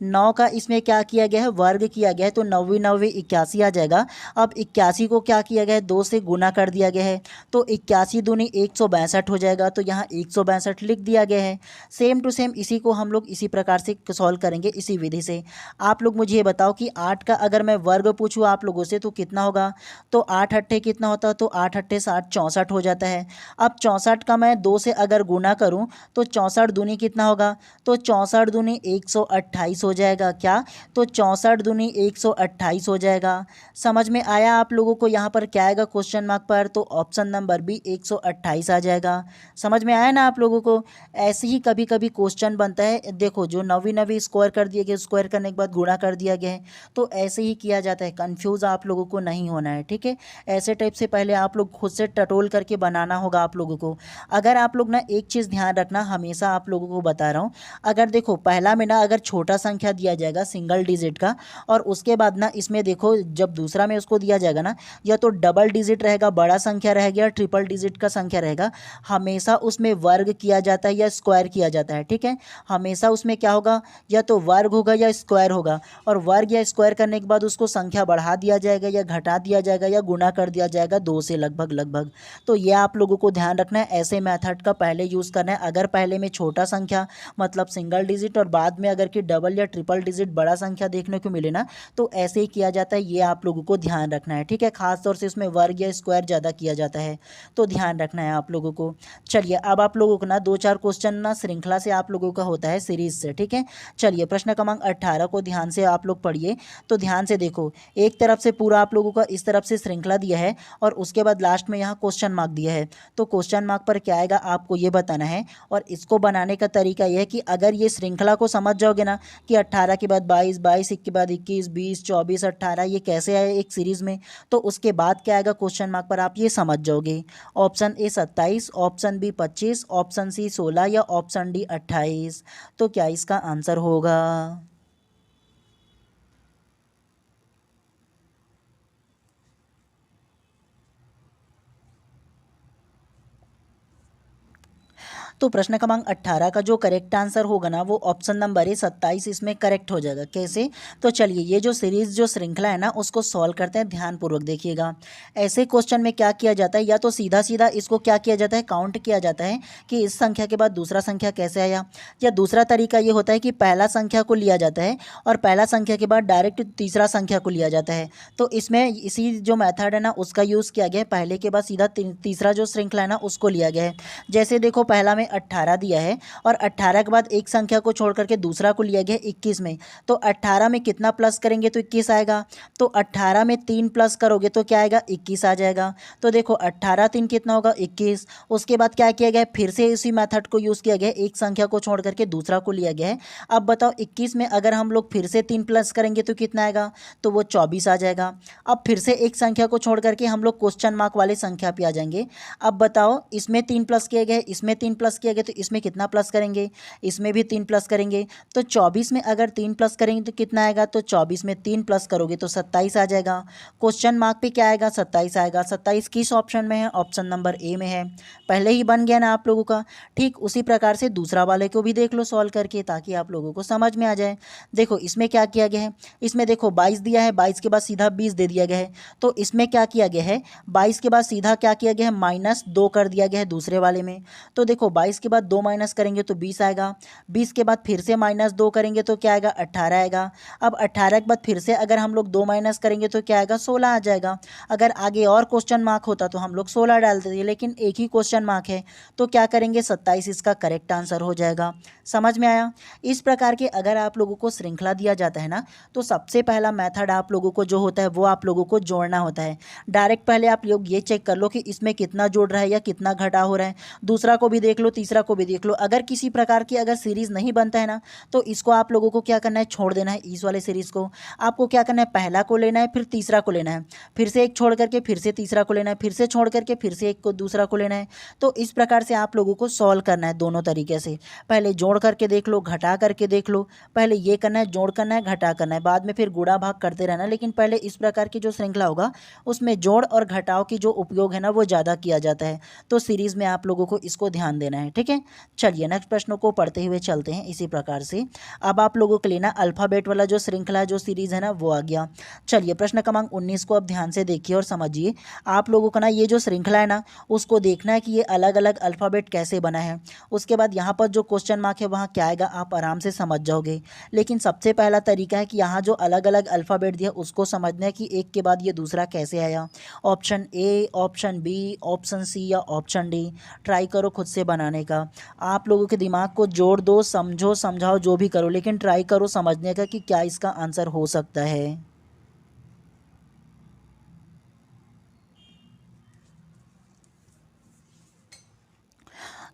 9 का इसमें क्या किया गया है, वर्ग किया गया है, तो 9 9 81 आ जाएगा। अब 81 को क्या किया गया है, 2 से गुना कर दिया गया है, तो 81 दूनी 162 हो जाएगा, तो यहाँ 162 लिख दिया गया है। सेम टू सेम इसी को हम लोग इसी प्रकार से सॉल्व करेंगे इसी विधि से। आप लोग मुझे ये बताओ कि 8 का अगर मैं वर्ग पूछूँ आप लोगों से तो कितना होगा, तो 8 अट्ठे कितना होता है, तो 8 अट्ठे 60, 64 हो जाता है। अब 64 का मैं 2 से अगर गुना करूँ तो 64 दूनी कितना होगा, तो 64 दूनी 128 हो जाएगा। क्या, तो 64 दूनी 128 हो जाएगा। समझ में आया आप लोगों को यहाँ पर क्या आएगा क्वेश्चन मार्क पर, तो ऑप्शन नंबर बी 128 आ जाएगा। समझ में आया ना आप लोगों को। ऐसे ही कभी कभी क्वेश्चन बनता है, देखो जो नवी नवी स्क्वायर कर दिए गए, स्क्वायर करने के बाद गुणा कर दिया गया है, तो ऐसे ही किया जाता है। कंफ्यूज आप लोगों को नहीं होना है, ठीक है। ऐसे टाइप से पहले आप लोग खुद से टटोल करके बनाना होगा आप लोगों को। अगर आप लोग ना एक चीज़ ध्यान रखना, हमेशा आप लोगों को बता रहा हूँ, अगर देखो पहला में ना अगर छोटा संख्या दिया जाएगा सिंगल डिजिट का, और उसके बाद ना इसमें देखो जब दूसरा में उसको दिया जाएगा ना, या तो डबल डिजिट रहेगा, बड़ा संख्या रहेगा, या ट्रिपल डिजिट का संख्या रहेगा, हमेशा उसमें वर्ग किया जाता है या स्क्वायर किया जाता है, ठीक है। हमेशा उसमें क्या होगा, या तो वर्ग होगा या स्क्वायर होगा, और वर्ग या स्क्वायर करने के बाद उसको संख्या बढ़ा दिया जाएगा या घटा दिया जाएगा या गुना कर दिया जाएगा 2 से लगभग लगभग। तो ये आप लोगों को ध्यान रखना है, ऐसे मेथड का पहले यूज़ करना है। अगर पहले में छोटा संख्या मतलब सिंगल डिजिट और बाद में अगर कि डबल या ट्रिपल डिजिट बड़ा संख्या देखने को मिले ना, तो ऐसे ही किया जाता है। ये आप लोगों को ध्यान रखना है, ठीक है। खासतौर से इसमें वर्ग या स्क्वायर ज़्यादा किया जाता है, तो ध्यान रखना है आप लोगों को। चलिए अब आप लोगों को ना 2-4 क्वेश्चन ना श्रृंखला से आप लोगों का होता है सीरीज से, ठीक है। चलिए प्रश्न क्रमांक 18 को ध्यान से आप लोग पढ़िए। तो ध्यान से देखो, एक तरफ से पूरा आप लोगों का इस तरफ से श्रृंखला दिया है, और उसके बाद लास्ट में यहाँ क्वेश्चन मार्क दिया है। तो क्वेश्चन मार्क पर क्या आएगा आपको ये बताना है। और इसको बनाने का तरीका यह है कि अगर ये श्रृंखला को समझ जाओगे ना कि 18 के बाद 22, 22 के बाद 21, 20, 24, 18 ये कैसे आए एक सीरीज में, तो उसके बाद क्या आएगा क्वेश्चन मार्क पर आप ये समझ जाओगे। Option A 27, option B 25, option C 16 या ऑप्शन डी 28। तो क्या इसका आंसर होगा। तो प्रश्न क्रमांक 18 का जो करेक्ट आंसर होगा ना वो ऑप्शन नंबर है 27, इसमें करेक्ट हो जाएगा। कैसे, तो चलिए ये जो सीरीज जो श्रृंखला है ना उसको सॉल्व करते हैं, ध्यानपूर्वक देखिएगा। ऐसे क्वेश्चन में क्या किया जाता है, या तो सीधा सीधा इसको क्या किया जाता है, काउंट किया जाता है कि इस संख्या के बाद दूसरा संख्या कैसे आया, या दूसरा तरीका ये होता है कि पहला संख्या को लिया जाता है और पहला संख्या के बाद डायरेक्ट तीसरा संख्या को लिया जाता है। तो इसमें इसी जो मेथड है ना उसका यूज़ किया गया है, पहले के बाद सीधा तीसरा जो श्रृंखला है ना उसको लिया गया है। जैसे देखो पहला में 18 दिया है, और 18 के बाद एक संख्या को छोड़ करके दूसरा को लिया गया 21 में, तो 18 में कितना प्लस करेंगे तो 21 आएगा। तो 18 में 3 प्लस करोगे तो क्या आएगा, 21 आ जाएगा। तो देखो 18 3 कितना होगा, 21। उसके बाद क्या किया गया है, फिर से इसी मेथड को यूज़ किया गया है, एक संख्या को छोड़ करके दूसरा को लिया गया है। अब बताओ 21 में अगर हम लोग फिर से 3 प्लस करेंगे तो कितना आएगा, तो वो 24 आ जाएगा। अब फिर से एक संख्या को छोड़ करके हम लोग क्वेश्चन मार्क वाले संख्या पे आ जाएंगे। अब बताओ इसमें 3 प्लस किए गए, इसमें 3 प्लस किया गया, तो इसमें कितना प्लस करेंगे, इसमें भी 3 प्लस करेंगे। तो 24 में अगर 3 प्लस करेंगे तो कितना आएगा, तो 24 में 3 प्लस करोगे तो 27 आ जाएगा। क्वेश्चन मार्क पे क्या आएगा, 27 आएगा। 27 किस ऑप्शन में है, ऑप्शन नंबर ए में है। पहले ही बन गया ना आप लोगों का। ठीक उसी प्रकार से दूसरा वाले को भी देख लो सॉल्व करके, ताकि आप लोगों को समझ में आ जाए। देखो इसमें क्या किया गया है, इसमें देखो 22 दिया है, 22 के बाद सीधा 20 दे दिया गया है। तो इसमें क्या किया गया है, 22 के बाद सीधा क्या किया गया है, -2 कर दिया गया है दूसरे वाले में। तो देखो 22 के बाद 2 माइनस करेंगे तो 20 आएगा। 20 के बाद फिर से -2 करेंगे तो क्या आएगा, 18 आएगा। अब 18 के बाद फिर से अगर हम लोग 2 माइनस करेंगे तो क्या आएगा, 16 आ जाएगा। अगर आगे और क्वेश्चन मार्क होता तो हम लोग 16 डालते थे, लेकिन एक ही क्वेश्चन मार्क है तो क्या करेंगे, 27 इसका करेक्ट आंसर हो जाएगा। समझ में आया। इस प्रकार के अगर आप लोगों को श्रृंखला दिया जाता है ना, तो सबसे पहला मेथड आप लोगों को जो होता है वो आप लोगों को जोड़ना होता है। डायरेक्ट पहले आप लोग ये चेक कर लो कि इसमें कितना जोड़ रहा है या कितना घटा हो रहा है। दूसरा को भी देख लो, तीसरा को भी देख लो। अगर किसी प्रकार की अगर सीरीज़ नहीं बनता है ना, तो इसको आप लोगों को क्या करना है, छोड़ देना है। इस वाले सीरीज़ को आपको क्या करना है, पहला को लेना है, फिर तीसरा को लेना है, फिर से एक छोड़ करके फिर से तीसरा को लेना है, फिर से छोड़ करके फिर से एक को दूसरा को लेना है। तो इस प्रकार से आप लोगों को सॉल्व करना है दोनों तरीके से। पहले जोड़ करके देख लो, घटा करके देख लो। पहले ये करना है, जोड़ करना है, घटा करना है, बाद में फिर गुणा भाग करते रहना। लेकिन पहले इस प्रकार की जो श्रृंखला होगा उसमें जोड़ और घटाव की जो उपयोग है ना वो ज़्यादा किया जाता है। तो सीरीज़ में आप लोगों को इसको ध्यान देना है। है। ठीक है, चलिए नेक्स्ट प्रश्न को पढ़ते हुए चलते हैं इसी प्रकार से। अब आप लोगों के लिए ना अल्फ़ाबेट वाला जो श्रृंखला जो सीरीज़ है ना वो आ गया। चलिए प्रश्न क्रमांक 19 को अब ध्यान से देखिए और समझिए। आप लोगों का ना ये जो श्रृंखला है ना उसको देखना है कि ये अलग अलग अल्फ़ाबेट कैसे बना है। उसके बाद यहाँ पर जो क्वेश्चन मार्क है वहाँ क्या आएगा आप आराम से समझ जाओगे। लेकिन सबसे पहला तरीका है कि यहाँ जो अलग अलग अल्फ़ाबेट दिया उसको समझना है कि एक के बाद ये दूसरा कैसे आया। Option A, option B, option C या ऑप्शन डी, ट्राई करो खुद से बनाने का। आप लोगों के दिमाग को जोड़ दो, समझो समझाओ जो भी करो, लेकिन ट्राई करो समझने का कि क्या इसका आंसर हो सकता है।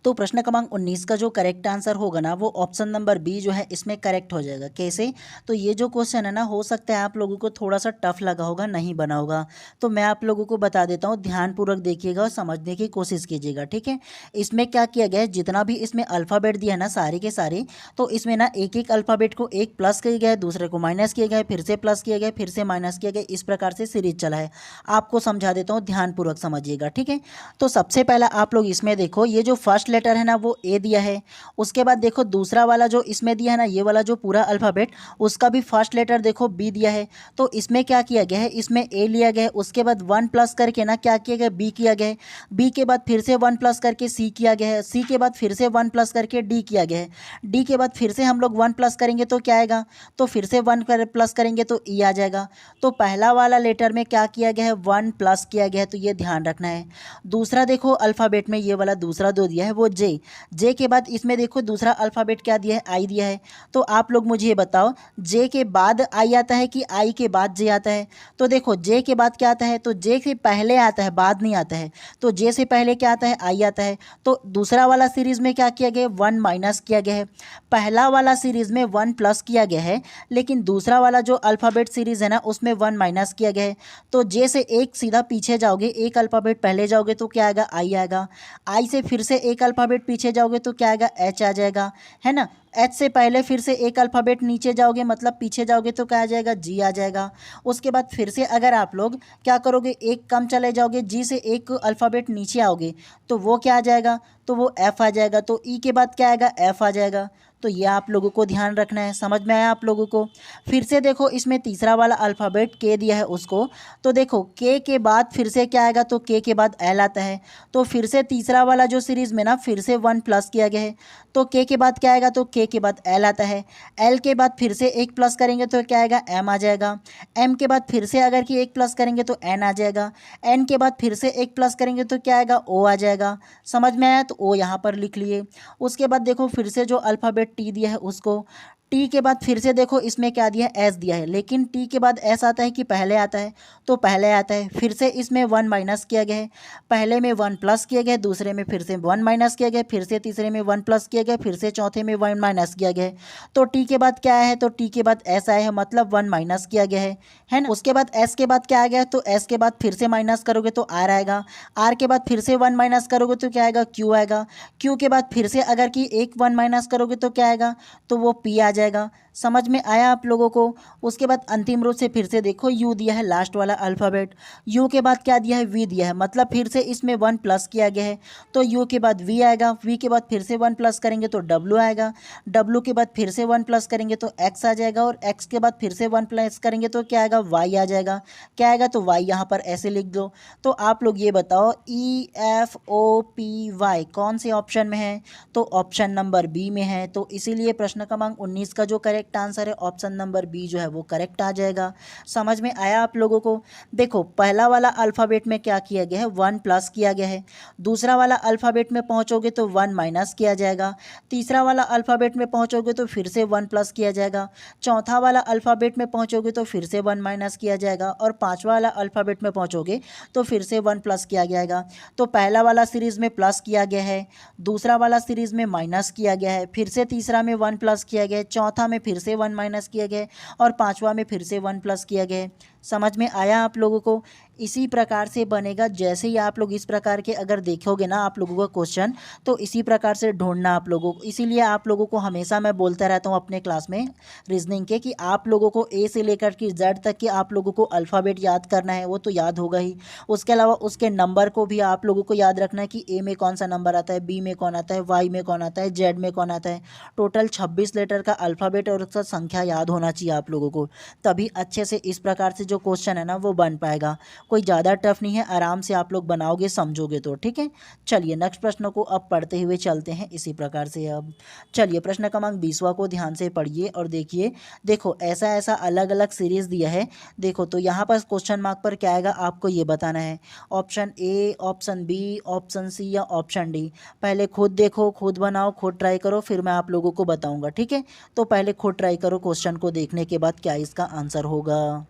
तो प्रश्न क्रमांक 19 का जो करेक्ट आंसर होगा ना वो ऑप्शन नंबर बी जो है इसमें करेक्ट हो जाएगा। कैसे? तो ये जो क्वेश्चन है ना हो सकता है आप लोगों को थोड़ा सा टफ लगा होगा, नहीं बना होगा, तो मैं आप लोगों को बता देता हूँ, ध्यानपूर्वक देखिएगा और समझने की कोशिश कीजिएगा। ठीक है, इसमें क्या किया गया है, जितना भी इसमें अल्फ़ाबेट दिया है ना सारे के सारे, तो इसमें ना एक एक अल्फ़ाबेट को एक प्लस किया गया है, दूसरे को माइनस किया गया है, फिर से प्लस किया गया, फिर से माइनस किया गया, इस प्रकार से सीरीज चला है। आपको समझा देता हूँ, ध्यानपूर्वक समझिएगा। ठीक है, तो सबसे पहला आप लोग इसमें देखो, ये जो फर्स्ट लेटर है ना वो ए दिया है। उसके बाद देखो दूसरा वाला जो इसमें दिया है ना ये वाला जो पूरा अल्फ़ाबेट, उसका भी फर्स्ट लेटर देखो बी दिया है। तो इसमें क्या किया गया है, इसमें ए लिया गया है, उसके बाद 1 प्लस करके ना क्या किया गया, बी किया गया है, बी के बाद फिर से 1 प्लस करके सी किया गया है, सी के बाद फिर से 1 प्लस करके डी किया गया है, डी के बाद फिर से हम लोग 1 प्लस करेंगे तो क्या आएगा, तो फिर से 1 प्लस करेंगे तो ई आ जाएगा। तो पहला वाला लेटर में क्या किया गया है, 1 प्लस किया गया है, तो ये ध्यान रखना है। दूसरा देखो अल्फ़ाबेट में ये वाला दूसरा दो दिया है वो जे, जे के बाद इसमें देखो दूसरा अल्फ़ाबेट क्या दिया है, आई दिया है। तो आप लोग मुझे ये बताओ, जे के बाद आई आता है कि आई के बाद जे आता है? तो देखो जे के बाद क्या आता है, तो जे से पहले आता है, बाद नहीं आता है। तो जे से पहले क्या आता है, आई आता है। तो दूसरा वाला सीरीज़ में क्या किया गया, 1 माइनस किया गया है। पहला वाला सीरीज़ में 1 प्लस किया गया है, लेकिन दूसरा वाला जो अल्फ़ाबेट सीरीज़ है ना उसमें 1 माइनस किया गया है। तो जे से एक सीधा पीछे जाओगे, एक अल्फ़ाबेट पहले जाओगे तो क्या आएगा, आई आएगा। आई से फिर से एक अल्फ़ाबेट पीछे जाओगे तो क्या आएगा, एच आ जाएगा, है ना। एच से पहले फिर से एक अल्फ़ाबेट नीचे जाओगे, मतलब पीछे जाओगे तो क्या आ जाएगा, जी आ जाएगा। उसके बाद फिर से अगर आप लोग क्या करोगे, एक कम चले जाओगे, जी से एक अल्फ़ाबेट नीचे आओगे तो वो क्या आ जाएगा, तो वो एफ़ आ जाएगा। तो ई के बाद क्या आएगा, एफ़ आ जाएगा। तो ये आप लोगों को ध्यान रखना है, समझ में आया आप लोगों को। फिर से देखो इसमें तीसरा वाला अल्फ़ाबेट के दिया है उसको, तो देखो के बाद फिर से क्या आएगा, तो के बाद एल आता है। तो फिर से तीसरा वाला जो सीरीज़ में ना फिर से 1 प्लस किया गया है, तो के बाद क्या आएगा, तो के बाद एल आता है। एल के बाद फिर से एक प्लस करेंगे तो क्या आएगा, एम आ जाएगा। एम के बाद फिर से अगर कि एक प्लस करेंगे तो एन आ जाएगा। एन के बाद फिर से एक प्लस करेंगे तो क्या आएगा, ओ आ जाएगा। समझ में आया, तो ओ यहाँ पर लिख लिए। उसके बाद देखो फिर से जो अल्फ़ाबेट टी दिया है उसको, टी के बाद फिर से देखो इसमें क्या दिया है, एस दिया है, लेकिन टी के बाद एस आता है कि पहले आता है, तो पहले आता है। फिर से इसमें 1 माइनस किया गया है, पहले में 1 प्लस किया गया है, दूसरे में फिर से 1 माइनस किया गया, फिर से तीसरे में 1 प्लस किया गया, फिर से चौथे में 1 माइनस किया गया है। तो टी के बाद क्या है, तो टी के बाद एस आया है, मतलब 1 माइनस किया गया है ना। उसके बाद एस के बाद क्या आ गया, तो एस के बाद फिर से माइनस करोगे तो आर आएगा। आर के बाद फिर से 1 माइनस करोगे तो क्या आएगा, क्यू आएगा। क्यू के बाद फिर से अगर कि एक 1 माइनस करोगे तो क्या आएगा, तो वो पी आ जाएगा। समझ में आया आप लोगों को। उसके बाद अंतिम रूप से फिर से देखो यू दिया है, लास्ट वाला अल्फ़ाबेट। यू के बाद क्या दिया है, वी दिया है, मतलब फिर से इसमें 1 प्लस किया गया है, तो यू के बाद वी आएगा। वी के बाद फिर से 1 प्लस करेंगे तो डब्लू आएगा। डब्लू के बाद फिर से 1 प्लस करेंगे तो एक्स आ जाएगा, और एक्स के बाद फिर से 1 प्लस करेंगे तो क्या आएगा, वाई आ जाएगा। क्या आएगा, तो वाई यहाँ पर ऐसे लिख दो। तो आप लोग ये बताओ E F O P Y कौन से ऑप्शन में है, तो ऑप्शन नंबर बी में है। तो इसीलिए प्रश्न क्रमांक 19 का जो करेक्ट आंसर है ऑप्शन नंबर बी जो है वो करेक्ट आ जाएगा। समझ में आया आप लोगों को। देखो पहला वाला अल्फ़ाबेट में क्या किया गया है, 1 प्लस किया गया है। दूसरा वाला अल्फ़ाबेट में पहुंचोगे तो 1 माइनस किया जाएगा। तीसरा वाला अल्फ़ाबेट में पहुंचोगे तो फिर से 1 प्लस किया जाएगा। चौथा वाला अल्फ़ाबेट में पहुंचोगे तो फिर से 1 माइनस किया जाएगा, और पांचवा वाला अल्फ़ाबेट में पहुंचोगे तो फिर से 1 प्लस किया जाएगा। तो पहला वाला सीरीज़ में प्लस किया गया है, दूसरा वाला सीरीज़ में माइनस किया गया है, फिर से तीसरा में 1 प्लस किया गया है, चौथा में फिर से 1 माइनस किया गया है, और पांचवा में फिर से 1 प्लस किया गया है। समझ में आया आप लोगों को। इसी प्रकार से बनेगा। जैसे ही आप लोग इस प्रकार के अगर देखोगे ना आप लोगों का क्वेश्चन, तो इसी प्रकार से ढूंढना आप लोगों को। इसीलिए आप लोगों को हमेशा मैं बोलता रहता हूँ अपने क्लास में रीजनिंग के कि आप लोगों को ए से लेकर के जेड तक के आप लोगों को अल्फ़ाबेट याद करना है, वो तो याद होगा ही। उसके अलावा उसके नंबर को भी आप लोगों को याद रखना है कि ए में कौन सा नंबर आता है, बी में कौन आता है, वाई में कौन आता है, जेड में कौन आता है। टोटल 26 लेटर का अल्फ़ाबेट और उसका संख्या याद होना चाहिए आप लोगों को, तभी अच्छे से इस प्रकार से जो क्वेश्चन है ना वो बन पाएगा। कोई ज़्यादा टफ नहीं है, आराम से आप लोग बनाओगे समझोगे तो। ठीक है, चलिए नेक्स्ट प्रश्न को अब पढ़ते हुए चलते हैं इसी प्रकार से। अब चलिए प्रश्न क्रमांक 20वां को ध्यान से पढ़िए और देखिए। देखो ऐसा ऐसा अलग अलग सीरीज दिया है। देखो तो यहाँ पर क्वेश्चन मार्क पर क्या आएगा आपको ये बताना है। Option A, option B, option C या ऑप्शन डी। पहले खुद देखो, खुद बनाओ, खुद ट्राई करो, फिर मैं आप लोगों को बताऊंगा। ठीक है, तो पहले खुद ट्राई करो क्वेश्चन को देखने के बाद क्या इसका आंसर होगा।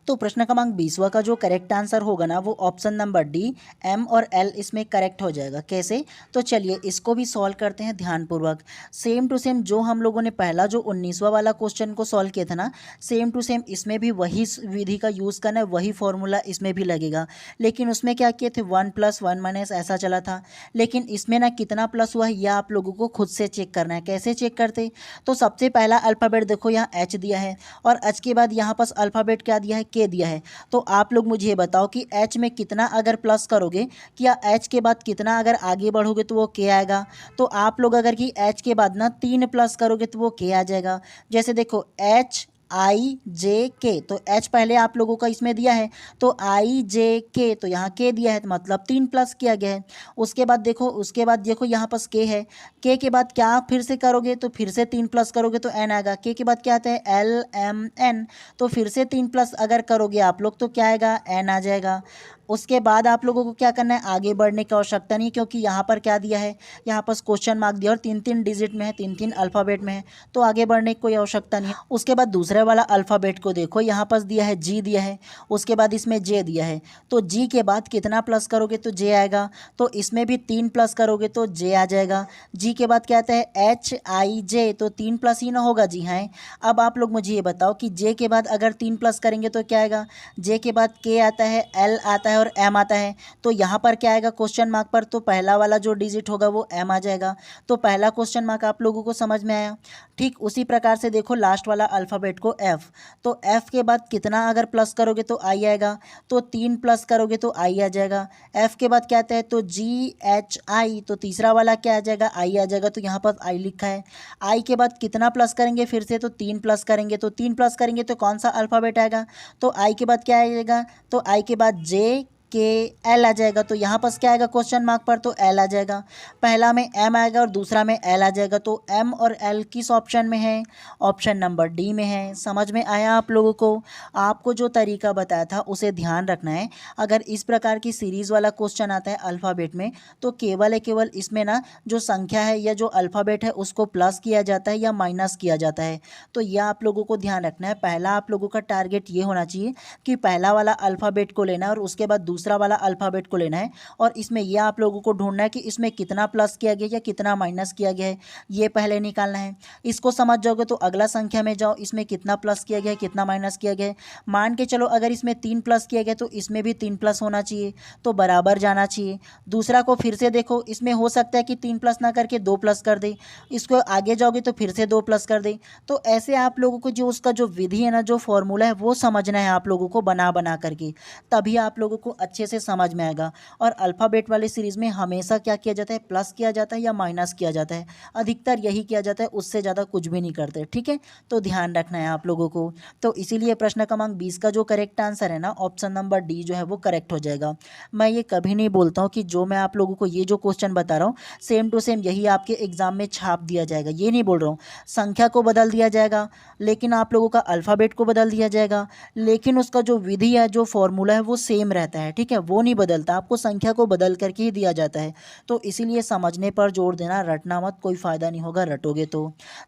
तो प्रश्न क्रमांक 20वां का जो करेक्ट आंसर होगा ना वो ऑप्शन नंबर डी, एम और एल इसमें करेक्ट हो जाएगा। कैसे, तो चलिए इसको भी सॉल्व करते हैं ध्यानपूर्वक। सेम टू सेम जो हम लोगों ने पहला जो 19वां वाला क्वेश्चन को सॉल्व किया था ना, सेम टू सेम इसमें भी वही विधि का यूज़ करना है, वही फॉर्मूला इसमें भी लगेगा। लेकिन उसमें क्या किए थे, 1 + 1 - ऐसा चला था। लेकिन इसमें ना कितना प्लस हुआ है यह आप लोगों को खुद से चेक करना है। कैसे चेक करते, तो सबसे पहला अल्फ़ाबेट देखो यहाँ एच दिया है और एच के बाद यहाँ पर अल्फ़ाबेट क्या दिया है, के दिया है। तो आप लोग मुझे ये बताओ कि एच में कितना अगर प्लस करोगे या एच के बाद कितना अगर आगे बढ़ोगे तो वो के आएगा। तो आप लोग अगर कि एच के बाद ना 3 प्लस करोगे तो वो के आ जाएगा। जैसे देखो एच आई जे के, तो एच पहले आप लोगों का इसमें दिया है तो आई जे के, तो यहाँ के दिया है तो मतलब 3 प्लस किया गया है। उसके बाद देखो यहाँ पर के है, के बाद क्या फिर से करोगे तो फिर से 3 प्लस करोगे तो एन आएगा। के बाद क्या आता है, एल एम एन, तो फिर से 3 प्लस अगर करोगे आप लोग तो क्या आएगा, एन आ जाएगा। उसके बाद आप लोगों को क्या करना है, आगे बढ़ने की आवश्यकता नहीं, क्योंकि यहाँ पर क्या दिया है, यहाँ पर क्वेश्चन मार्क दिया और 3-3 डिजिट में है, 3-3 अल्फ़ाबेट में है, तो आगे बढ़ने की कोई आवश्यकता नहीं है। उसके बाद दूसरे वाला अल्फ़ाबेट को देखो, यहाँ पर दिया है जी दिया है, उसके बाद इसमें जे दिया है। तो जी के बाद कितना प्लस करोगे तो जे आएगा, तो इसमें भी 3 प्लस करोगे तो जे आ जाएगा। जी के बाद क्या आता है, एच आई जे, तो 3 प्लस ही ना होगा, जी हाँ। अब आप लोग मुझे ये बताओ कि जे के बाद अगर 3 प्लस करेंगे तो क्या आएगा, जे के बाद के आता है, एल आता है और एम आता है। तो यहाँ पर क्या आएगा क्वेश्चन मार्क पर, तो पहला वाला जो डिजिट होगा वो एम आ जाएगा। तो पहला क्वेश्चन मार्क आप लोगों को समझ में आया। ठीक उसी प्रकार से देखो लास्ट वाला अल्फ़ाबेट को एफ, तो एफ के बाद कितना अगर प्लस करोगे तो आई आएगा, तो 3 प्लस करोगे तो आई आ जाएगा। एफ के बाद क्या आता है, तो जी एच आई, तो तीसरा वाला क्या आ जाएगा, आई आ जाएगा। तो यहाँ पर आई लिखा है। आई के बाद कितना प्लस करेंगे फिर से, तो 3 प्लस करेंगे, तो 3 प्लस करेंगे तो कौन सा अल्फ़ाबेट आएगा, तो आई के बाद क्या आएगा, तो आई के बाद जे के एल आ जाएगा। तो यहाँ पर क्या आएगा क्वेश्चन मार्क पर, तो एल आ जाएगा। पहला में एम आएगा और दूसरा में एल आ जाएगा। तो एम और एल किस ऑप्शन में है, ऑप्शन नंबर डी में है। समझ में आया आप लोगों को। आपको जो तरीका बताया था उसे ध्यान रखना है। अगर इस प्रकार की सीरीज़ वाला क्वेश्चन आता है अल्फ़ाबेट में, तो केवल इसमें ना जो संख्या है या जो अल्फ़ाबेट है उसको प्लस किया जाता है या माइनस किया जाता है। तो यह आप लोगों को ध्यान रखना है। पहला आप लोगों का टारगेट ये होना चाहिए कि पहला वाला अल्फ़ाबेट को लेना है और उसके बाद दूसरा वाला अल्फ़ाबेट को लेना है, और इसमें यह आप लोगों को ढूंढना है कि इसमें कितना प्लस किया गया या कितना माइनस किया गया है, ये पहले निकालना है। इसको समझ जाओगे तो अगला संख्या में जाओ, इसमें कितना प्लस किया गया है, कितना माइनस किया गया है। मान के चलो अगर इसमें 3 प्लस किया गया तो इसमें भी 3 प्लस होना चाहिए, तो बराबर जाना चाहिए। दूसरा को फिर से देखो, इसमें हो सकता है कि 3 प्लस ना करके 2 प्लस कर दे, इसको आगे जाओगे तो फिर से 2 प्लस कर दे। तो ऐसे आप लोगों को जो उसका जो विधि है ना, जो फॉर्मूला है वो समझना है आप लोगों को बना बना करके, तभी आप लोगों को अच्छे से समझ में आएगा। और अल्फ़ाबेट वाले सीरीज़ में हमेशा क्या किया जाता है, प्लस किया जाता है या माइनस किया जाता है, अधिकतर यही किया जाता है, उससे ज़्यादा कुछ भी नहीं करते। ठीक है, तो ध्यान रखना है आप लोगों को। तो इसीलिए प्रश्न क्रमांक 20 का जो करेक्ट आंसर है ना, ऑप्शन नंबर डी जो है वो करेक्ट हो जाएगा। मैं ये कभी नहीं बोलता हूँ कि जो मैं आप लोगों को ये जो क्वेश्चन बता रहा हूँ सेम टू सेम यही आपके एग्जाम में छाप दिया जाएगा, ये नहीं बोल रहा हूँ। संख्या को बदल दिया जाएगा, लेकिन आप लोगों का अल्फ़ाबेट को बदल दिया जाएगा, लेकिन उसका जो विधि है, जो फॉर्मूला है वो सेम रहता है। ठीक। ठीक है, वो नहीं बदलता, आपको संख्या को बदल करके ही दिया जाता है। तो इसीलिए समझने पर जोर देना, रटना मत, कोई फ़ायदा नहीं होगा रटोगे तो।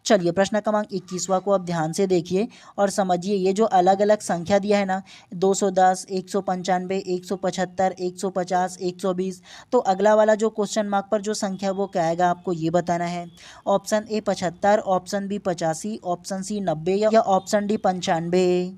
चलिए प्रश्न क्रमांक 21वां को आप ध्यान से देखिए और समझिए। ये जो अलग अलग संख्या दिया है ना, 210, 195, 175, 150, 120, तो अगला वाला जो क्वेश्चन मार्क पर जो संख्या वो क्या आएगा आपको ये बताना है। Option A 75, option B 85, option C 90 या ऑप्शन डी 95।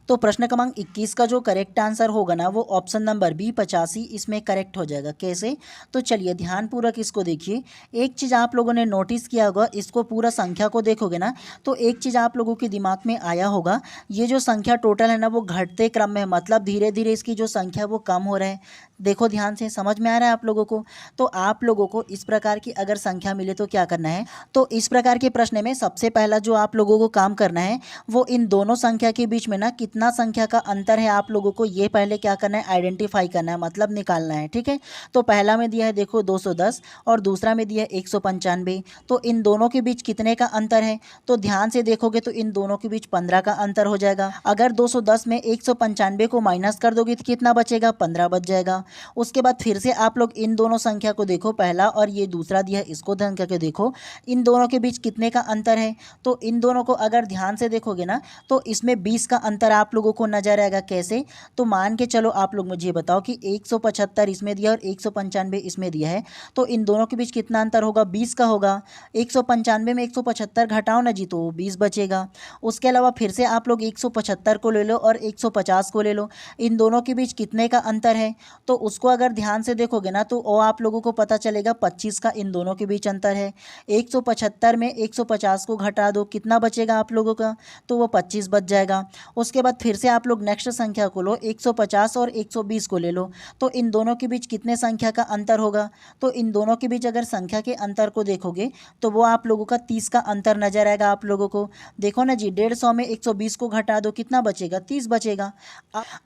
तो प्रश्न क्रमांक 21 का जो करेक्ट आंसर होगा ना वो ऑप्शन नंबर बी 85 इसमें करेक्ट हो जाएगा। कैसे? तो चलिए ध्यानपूर्वक इसको देखिए। एक चीज़ आप लोगों ने नोटिस किया होगा, इसको पूरा संख्या को देखोगे ना तो एक चीज़ आप लोगों के दिमाग में आया होगा, ये जो संख्या टोटल है ना वो घटते क्रम में है, मतलब धीरे धीरे इसकी जो संख्या वो कम हो रहा है। देखो ध्यान से, समझ में आ रहा है आप लोगों को? तो आप लोगों को इस प्रकार की अगर संख्या मिले तो क्या करना है, तो इस प्रकार के प्रश्न में सबसे पहला जो आप लोगों को काम करना है वो इन दोनों संख्या के बीच में ना कितना संख्या का अंतर है आप लोगों को ये पहले क्या करना है, आइडेंटिफाई करना है, मतलब निकालना है। ठीक है, तो पहला में दिया है देखो 210 और दूसरा में दिया है 195, तो इन दोनों के बीच कितने का अंतर है, तो ध्यान से देखोगे तो इन दोनों के बीच 15 का अंतर हो जाएगा। अगर 210 में 195 को माइनस कर दोगे तो कितना बचेगा, 15 बच जाएगा। उसके बाद फिर से आप लोग इन दोनों संख्या को देखो, पहला और ये दूसरा दिया है इसको ध्यान करके देखो, इन दोनों के बीच कितने का अंतर है, तो इन दोनों को अगर ध्यान से देखोगे ना तो इसमें 20 का अंतर आप लोगों को नजर आएगा। कैसे? तो मान के चलो आप लोग मुझे बताओ कि 175 इसमें दिया और 195 इसमें दिया है, तो इन दोनों के बीच कितना अंतर होगा, 20 का होगा। 195 में 175 घटाओ ना जी तो 20 बचेगा। उसके अलावा फिर से आप लोग 175 को ले लो और 150 को ले लो, इन दोनों के बीच कितने का अंतर है, तो उसको अगर ध्यान से देखोगे ना तो वो आप लोगों को पता चलेगा 25 का इन दोनों के बीच अंतर है। 175 में 150 को घटा दो, कितना बचेगा आप लोगों का, तो वो 25 बच जाएगा। उसके बाद फिर से आप लोग नेक्स्ट संख्या को लो, 150 और 120 को ले लो, तो इन दोनों के बीच कितने संख्या का अंतर होगा, तो इन दोनों के बीच अगर संख्या के अंतर को देखोगे तो वो आप लोगों का 30 का अंतर नजर आएगा आप लोगों को। देखो ना जी, 150 में 120 को घटा दो, कितना बचेगा, 30 बचेगा।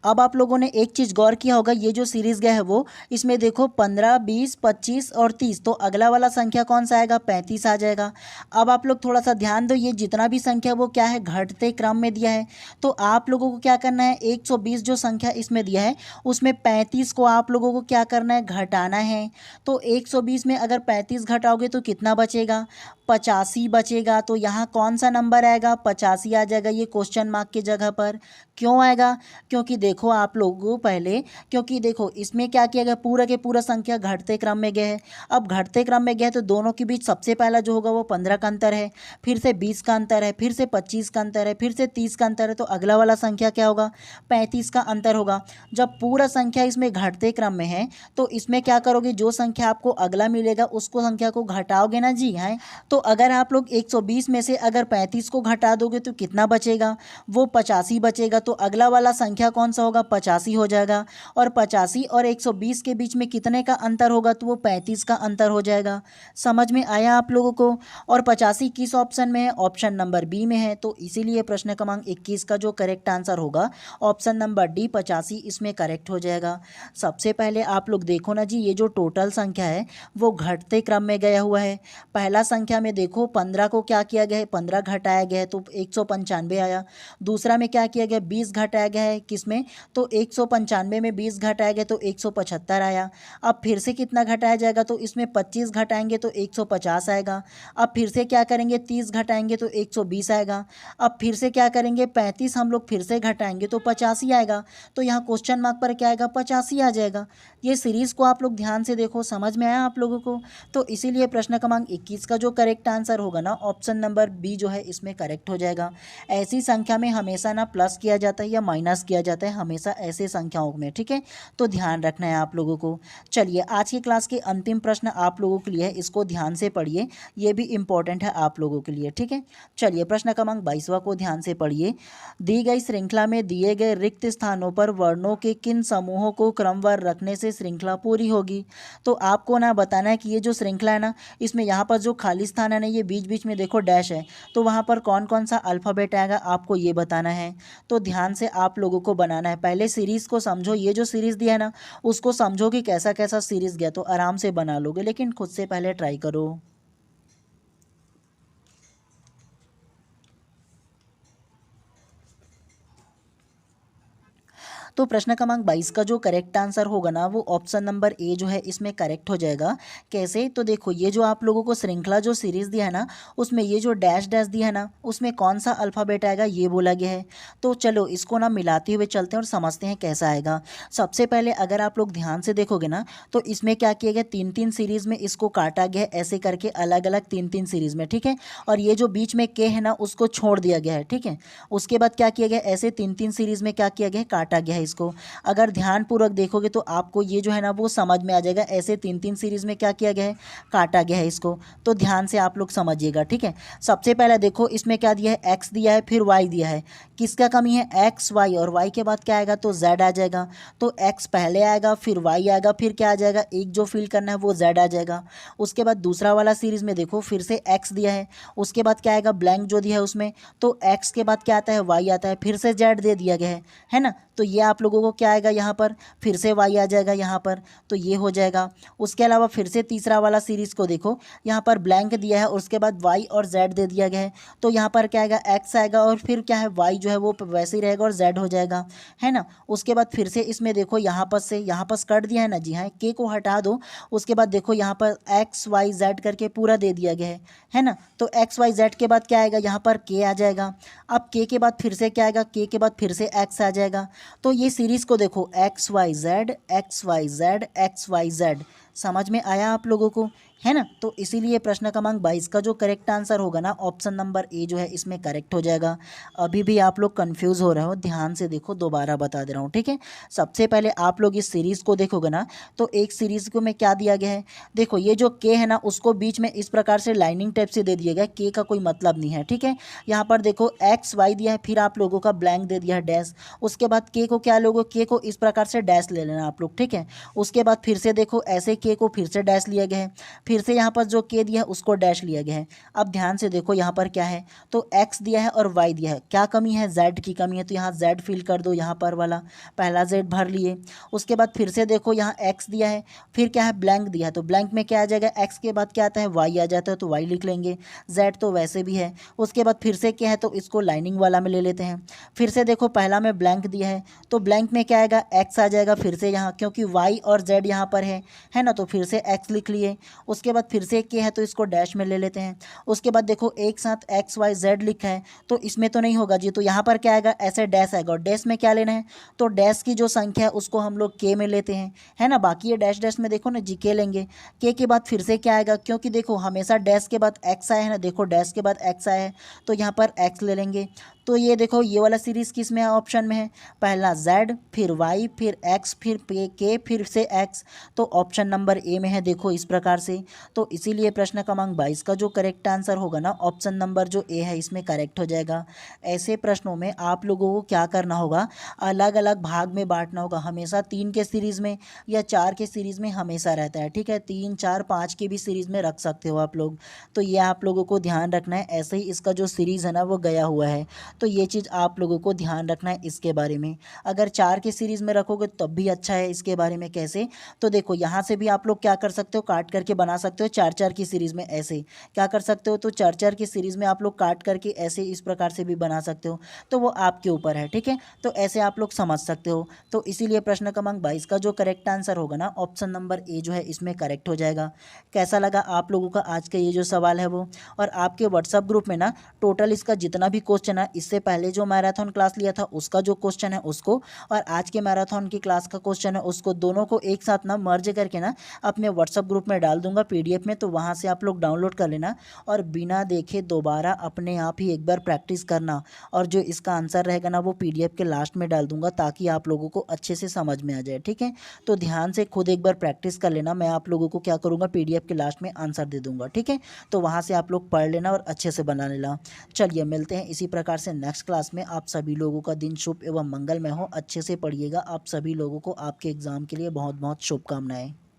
अब आप लोगों ने एक चीज़ गौर किया होगा, ये जो सीरीज गया है वो इसमें देखो 15, 20, 25 और 30, तो अगला वाला संख्या कौन सा आएगा, 35 आ जाएगा। अब आप लोग थोड़ा सा ध्यान दो, ये जितना भी संख्या वो क्या है, घटते क्रम में दिया है, तो आप लोगों को क्या करना है, 120 जो संख्या इसमें दिया है उसमें 35 को आप लोगों को क्या करना है, घटाना है। तो 120 में अगर 35 घटाओगे तो कितना बचेगा, 85 बचेगा। तो यहाँ कौन सा नंबर आएगा, 85 आ जाएगा, ये क्वेश्चन मार्क की जगह पर। क्यों आएगा, क्योंकि देखो आप लोगों पहले, क्योंकि देखो इसमें क्या किया गया, पूरा के पूरा संख्या घटते क्रम में गया है। अब घटते क्रम में गया है तो दोनों के बीच सबसे पहला जो होगा वो 15 का अंतर है, फिर से 20 का अंतर है, फिर से 25 का अंतर है, फिर से 30 का अंतर है, तो अगला वाला संख्या क्या होगा, 35 का अंतर होगा। जब पूरा संख्या इसमें घटते क्रम में है तो इसमें क्या करोगे, जो संख्या आपको अगला मिलेगा उसको संख्या को घटाओगे ना जी, है। तो अगर आप लोग 120 में से अगर 35 को घटा दोगे तो कितना बचेगा, वो 85 बचेगा। तो अगला वाला संख्या कौन सा होगा, 85 हो जाएगा। और 85 और 120 के बीच में कितने का अंतर होगा, तो वो 35 का अंतर हो जाएगा। समझ में आया आप लोगों को? और 85 किस ऑप्शन में है, ऑप्शन नंबर बी में है, तो इसीलिए प्रश्न क्रमांक 21 का जो करेक्ट आंसर होगा ऑप्शन नंबर डी 85 इसमें करेक्ट हो जाएगा। सबसे पहले आप लोग देखो ना जी, ये जो टोटल संख्या है वो घटते क्रम में गया हुआ है। पहला संख्या में देखो 15 को क्या किया गया है, 15 घटाया गया है तो 195 आया। दूसरा में क्या किया गया, 20 घटाया गया है, किसमें, तो 195 में 20 घटाया गया तो 175 आया। अब फिर से कितना घटाया जाएगा, तो इसमें 25 घटाएंगे तो 150 आएगा। अब फिर से क्या करेंगे, 30 घटाएंगे तो 120 आएगा। अब फिर से क्या करेंगे, 35 हम लोग फिर से घटाएंगे तो 85 आएगा। तो यहाँ क्वेश्चन मार्क पर क्या आएगा, 85 आ जाएगा। ये सीरीज को आप लोग ध्यान से देखो, समझ में आया आप लोगों को? तो इसीलिए प्रश्न क्रमांक 21 का जो करेक्ट आंसर होगा ना ऑप्शन नंबर बी जो है इसमें करेक्ट हो जाएगा। ऐसी संख्या में हमेशा ना प्लस किया जाता है या माइनस किया जाता है, हमेशा ऐसे संख्याओं में, ठीक है। तो ध्यान रखना है आप लोगों को। चलिए आज की क्लास के अंतिम प्रश्न आप लोगों के लिए है, इसको ध्यान से पढ़िए, ये भी इंपॉर्टेंट है आप लोगों के लिए, ठीक है। चलिए प्रश्न क्रमांक 22वां को ध्यान से पढ़िए। दी गई श्रृंखला में दिए गए रिक्त स्थानों पर वर्णों के किन समूहों को क्रमवार रखने से श्रृंखला पूरी होगी। तो आपको ना बताना है कि ये जो श्रृंखला है ना, इसमें यहाँ पर जो खाली स्थान है ना, ये बीच बीच में देखो डैश है, तो वहाँ पर कौन कौन सा अल्फ़ाबेट आएगा आपको ये बताना है। तो ध्यान से आप लोगों को बनाना है, पहले सीरीज़ को समझो, ये जो सीरीज़ दिया है ना उसको समझो कि कैसा कैसा सीरीज़ गया, तो आराम से बना लोगे, लेकिन खुद से पहले ट्राई करो। तो प्रश्न क्रमांक 22 का जो करेक्ट आंसर होगा ना वो ऑप्शन नंबर ए जो है इसमें करेक्ट हो जाएगा। कैसे? तो देखो ये जो आप लोगों को श्रृंखला जो सीरीज दिया है ना उसमें ये जो डैश डैश दिया है ना उसमें कौन सा अल्फ़ाबेट आएगा ये बोला गया है। तो चलो इसको ना मिलाते हुए चलते हैं और समझते हैं कैसा आएगा। सबसे पहले अगर आप लोग ध्यान से देखोगे ना तो इसमें क्या किया गया, तीन तीन सीरीज में इसको काटा गया है ऐसे करके, अलग अलग तीन तीन सीरीज में, ठीक है। और ये जो बीच में के है ना उसको छोड़ दिया गया है, ठीक है। उसके बाद क्या किया गया, ऐसे तीन तीन सीरीज में क्या किया गया है, काटा गया है इसको। अगर ध्यानपूर्वक देखोगे तो आपको ये जो है ना वो समझ में आ जाएगा, ऐसे तीन तीन सीरीज में क्या किया गया है, काटा गया है इसको। तो ध्यान से आप लोग समझिएगा, ठीक है। सबसे पहले देखो इसमें क्या दिया है, एक्स दिया है फिर वाई दिया है। किसका कमी है, एक्स वाई, और वाई के बाद क्या आएगा तो जेड आ जाएगा। तो एक्स पहले आएगा फिर वाई आएगा फिर क्या आ जाएगा, एक जो फिल करना है वो जेड आ जाएगा। उसके बाद दूसरा वाला सीरीज में देखो फिर से एक्स दिया है, उसके बाद क्या आएगा, ब्लैंक जो दिया है उसमें, तो एक्स के बाद क्या आता है, वाई आता है, फिर से जेड दे दिया गया है ना। तो ये आप लोगों को क्या आएगा यहाँ पर, फिर से वाई आ जाएगा यहाँ पर, तो ये हो जाएगा। उसके अलावा फिर से तीसरा वाला सीरीज को देखो, यहाँ पर ब्लैंक दिया है और उसके बाद वाई और जेड दे दिया गया है। तो यहाँ पर क्या आएगा, एक्स आएगा और फिर क्या है, वाई जो है वो वैसे ही रहेगा और जेड हो जाएगा, है ना। उसके बाद फिर से इसमें देखो यहाँ पर से यहाँ पर कट दिया है ना, जी हाँ, के को हटा दो। उसके बाद देखो यहाँ पर एक्स वाई जेड करके पूरा दे दिया गया है ना। तो एक्स वाई जेड के बाद क्या आएगा, यहाँ पर के आ जाएगा। अब के बाद फिर से क्या आएगा, के बाद फिर से एक्स आ जाएगा। तो ये सीरीज को देखो, X Y Z X Y Z X Y Z, समझ में आया आप लोगों को, है ना। तो इसीलिए प्रश्न क्रमांक 22 का जो करेक्ट आंसर होगा ना ऑप्शन नंबर ए जो है इसमें करेक्ट हो जाएगा। अभी भी आप लोग कंफ्यूज हो रहे हो, ध्यान से देखो, दोबारा बता दे रहा हूँ, ठीक है। सबसे पहले आप लोग इस सीरीज़ को देखोगे ना तो एक सीरीज़ को में क्या दिया गया है, देखो ये जो के है ना उसको बीच में इस प्रकार से लाइनिंग टाइप से दे दिया गया, के का कोई मतलब नहीं है, ठीक है। यहाँ पर देखो एक्स वाई दिया है फिर आप लोगों का ब्लैंक दे दिया है डैश, उसके बाद के को क्या लोगो, के को इस प्रकार से डैश ले लेना आप लोग, ठीक है। उसके बाद फिर से देखो ऐसे के को फिर से डैश लिया गया है, फिर से यहाँ पर जो के दिया है उसको डैश लिया गया है। अब ध्यान से देखो यहाँ पर क्या है, तो एक्स दिया है और वाई दिया है, क्या कमी है, जेड की कमी है, तो यहाँ जेड फिल कर दो, यहाँ पर वाला पहला जेड भर लिए। उसके बाद फिर से देखो यहाँ एक्स दिया है फिर क्या है, ब्लैंक दिया है, तो ब्लैंक में क्या आ जाएगा, एक्स के बाद क्या आता है, वाई आ जाता है, तो वाई लिख लेंगे। जेड तो वैसे भी है। उसके बाद फिर से क्या है, तो इसको लाइनिंग वाला में ले लेते हैं। फिर से देखो पहला में ब्लैंक दिया है, तो ब्लैंक में क्या आएगा, एक्स आ जाएगा फिर से यहाँ, क्योंकि वाई और जेड यहाँ पर है ना, तो फिर से एक्स लिख लिए। उसके बाद फिर से के है तो इसको डैश में ले लेते हैं। उसके बाद देखो एक साथ एक्स वाई जेड लिखा है तो इसमें तो नहीं होगा जी, तो यहाँ पर क्या आएगा, ऐसे डैश आएगा, और डैश में क्या लेना है, तो डैश की जो संख्या है उसको हम लोग के में लेते हैं, है ना। बाकी ये डैश डैश में देखो ना जी के लेंगे, के बाद फिर से क्या आएगा, क्योंकि देखो हमेशा डैश के बाद एक्स आया है ना, देखो डैश के बाद एक्स आया है तो यहाँ पर एक्स ले लेंगे। तो ये देखो ये वाला सीरीज़ किस में है, ऑप्शन में है, पहला जेड फिर वाई फिर एक्स फिर के फिर से एक्स, तो ऑप्शन नंबर ए में है, देखो इस प्रकार से। तो इसीलिए प्रश्न क्रमांक 22 का जो करेक्ट आंसर होगा ना ऑप्शन नंबर जो ए है इसमें करेक्ट हो जाएगा। ऐसे प्रश्नों में आप लोगों को क्या करना होगा, अलग अलग भाग में बांटना होगा, हमेशा 3 के सीरीज़ में या 4 के सीरीज़ में हमेशा रहता है, ठीक है। 3 4 5 के भी सीरीज़ में रख सकते हो आप लोग, तो ये आप लोगों को ध्यान रखना है। ऐसे ही इसका जो सीरीज़ है ना वो गया हुआ है, तो ये चीज़ आप लोगों को ध्यान रखना है इसके बारे में। अगर 4 के सीरीज़ में रखोगे तब भी अच्छा है। इसके बारे में कैसे, तो देखो यहाँ से भी आप लोग क्या कर सकते हो, काट करके बना सकते हो 4 4 की सीरीज़ में, ऐसे क्या कर सकते हो, तो 4 4 की सीरीज़ में आप लोग काट करके ऐसे इस प्रकार से भी बना सकते हो, तो वो आपके ऊपर है, ठीक है। तो ऐसे आप लोग समझ सकते हो। तो इसीलिए प्रश्न क्रमांक 22 का जो करेक्ट आंसर होगा ना ऑप्शन नंबर ए जो है इसमें करेक्ट हो जाएगा। कैसा लगा आप लोगों का आज का ये जो सवाल है वो, और आपके व्हाट्सअप ग्रुप में ना टोटल इसका जितना भी क्वेश्चन है, इससे पहले जो मैराथन क्लास लिया था उसका जो क्वेश्चन है उसको, और आज के मैराथन की क्लास का क्वेश्चन है उसको, दोनों को एक साथ ना मर्ज करके ना अपने व्हाट्सअप ग्रुप में डाल दूंगा PDF में, तो वहाँ से आप लोग डाउनलोड कर लेना और बिना देखे दोबारा अपने आप ही एक बार प्रैक्टिस करना, और जो इसका आंसर रहेगा ना वो PDF के लास्ट में डाल दूंगा ताकि आप लोगों को अच्छे से समझ में आ जाए, ठीक है। तो ध्यान से खुद एक बार प्रैक्टिस कर लेना, मैं आप लोगों को क्या करूँगा PDF के लास्ट में आंसर दे दूंगा, ठीक है। तो वहाँ से आप लोग पढ़ लेना और अच्छे से बना लेना। चलिए मिलते हैं इसी प्रकार से नेक्स्ट क्लास में। आप सभी लोगों का दिन शुभ एवं मंगलमय हो, अच्छे से पढ़िएगा। आप सभी लोगों को आपके एग्ज़ाम के लिए बहुत बहुत शुभकामनाएं।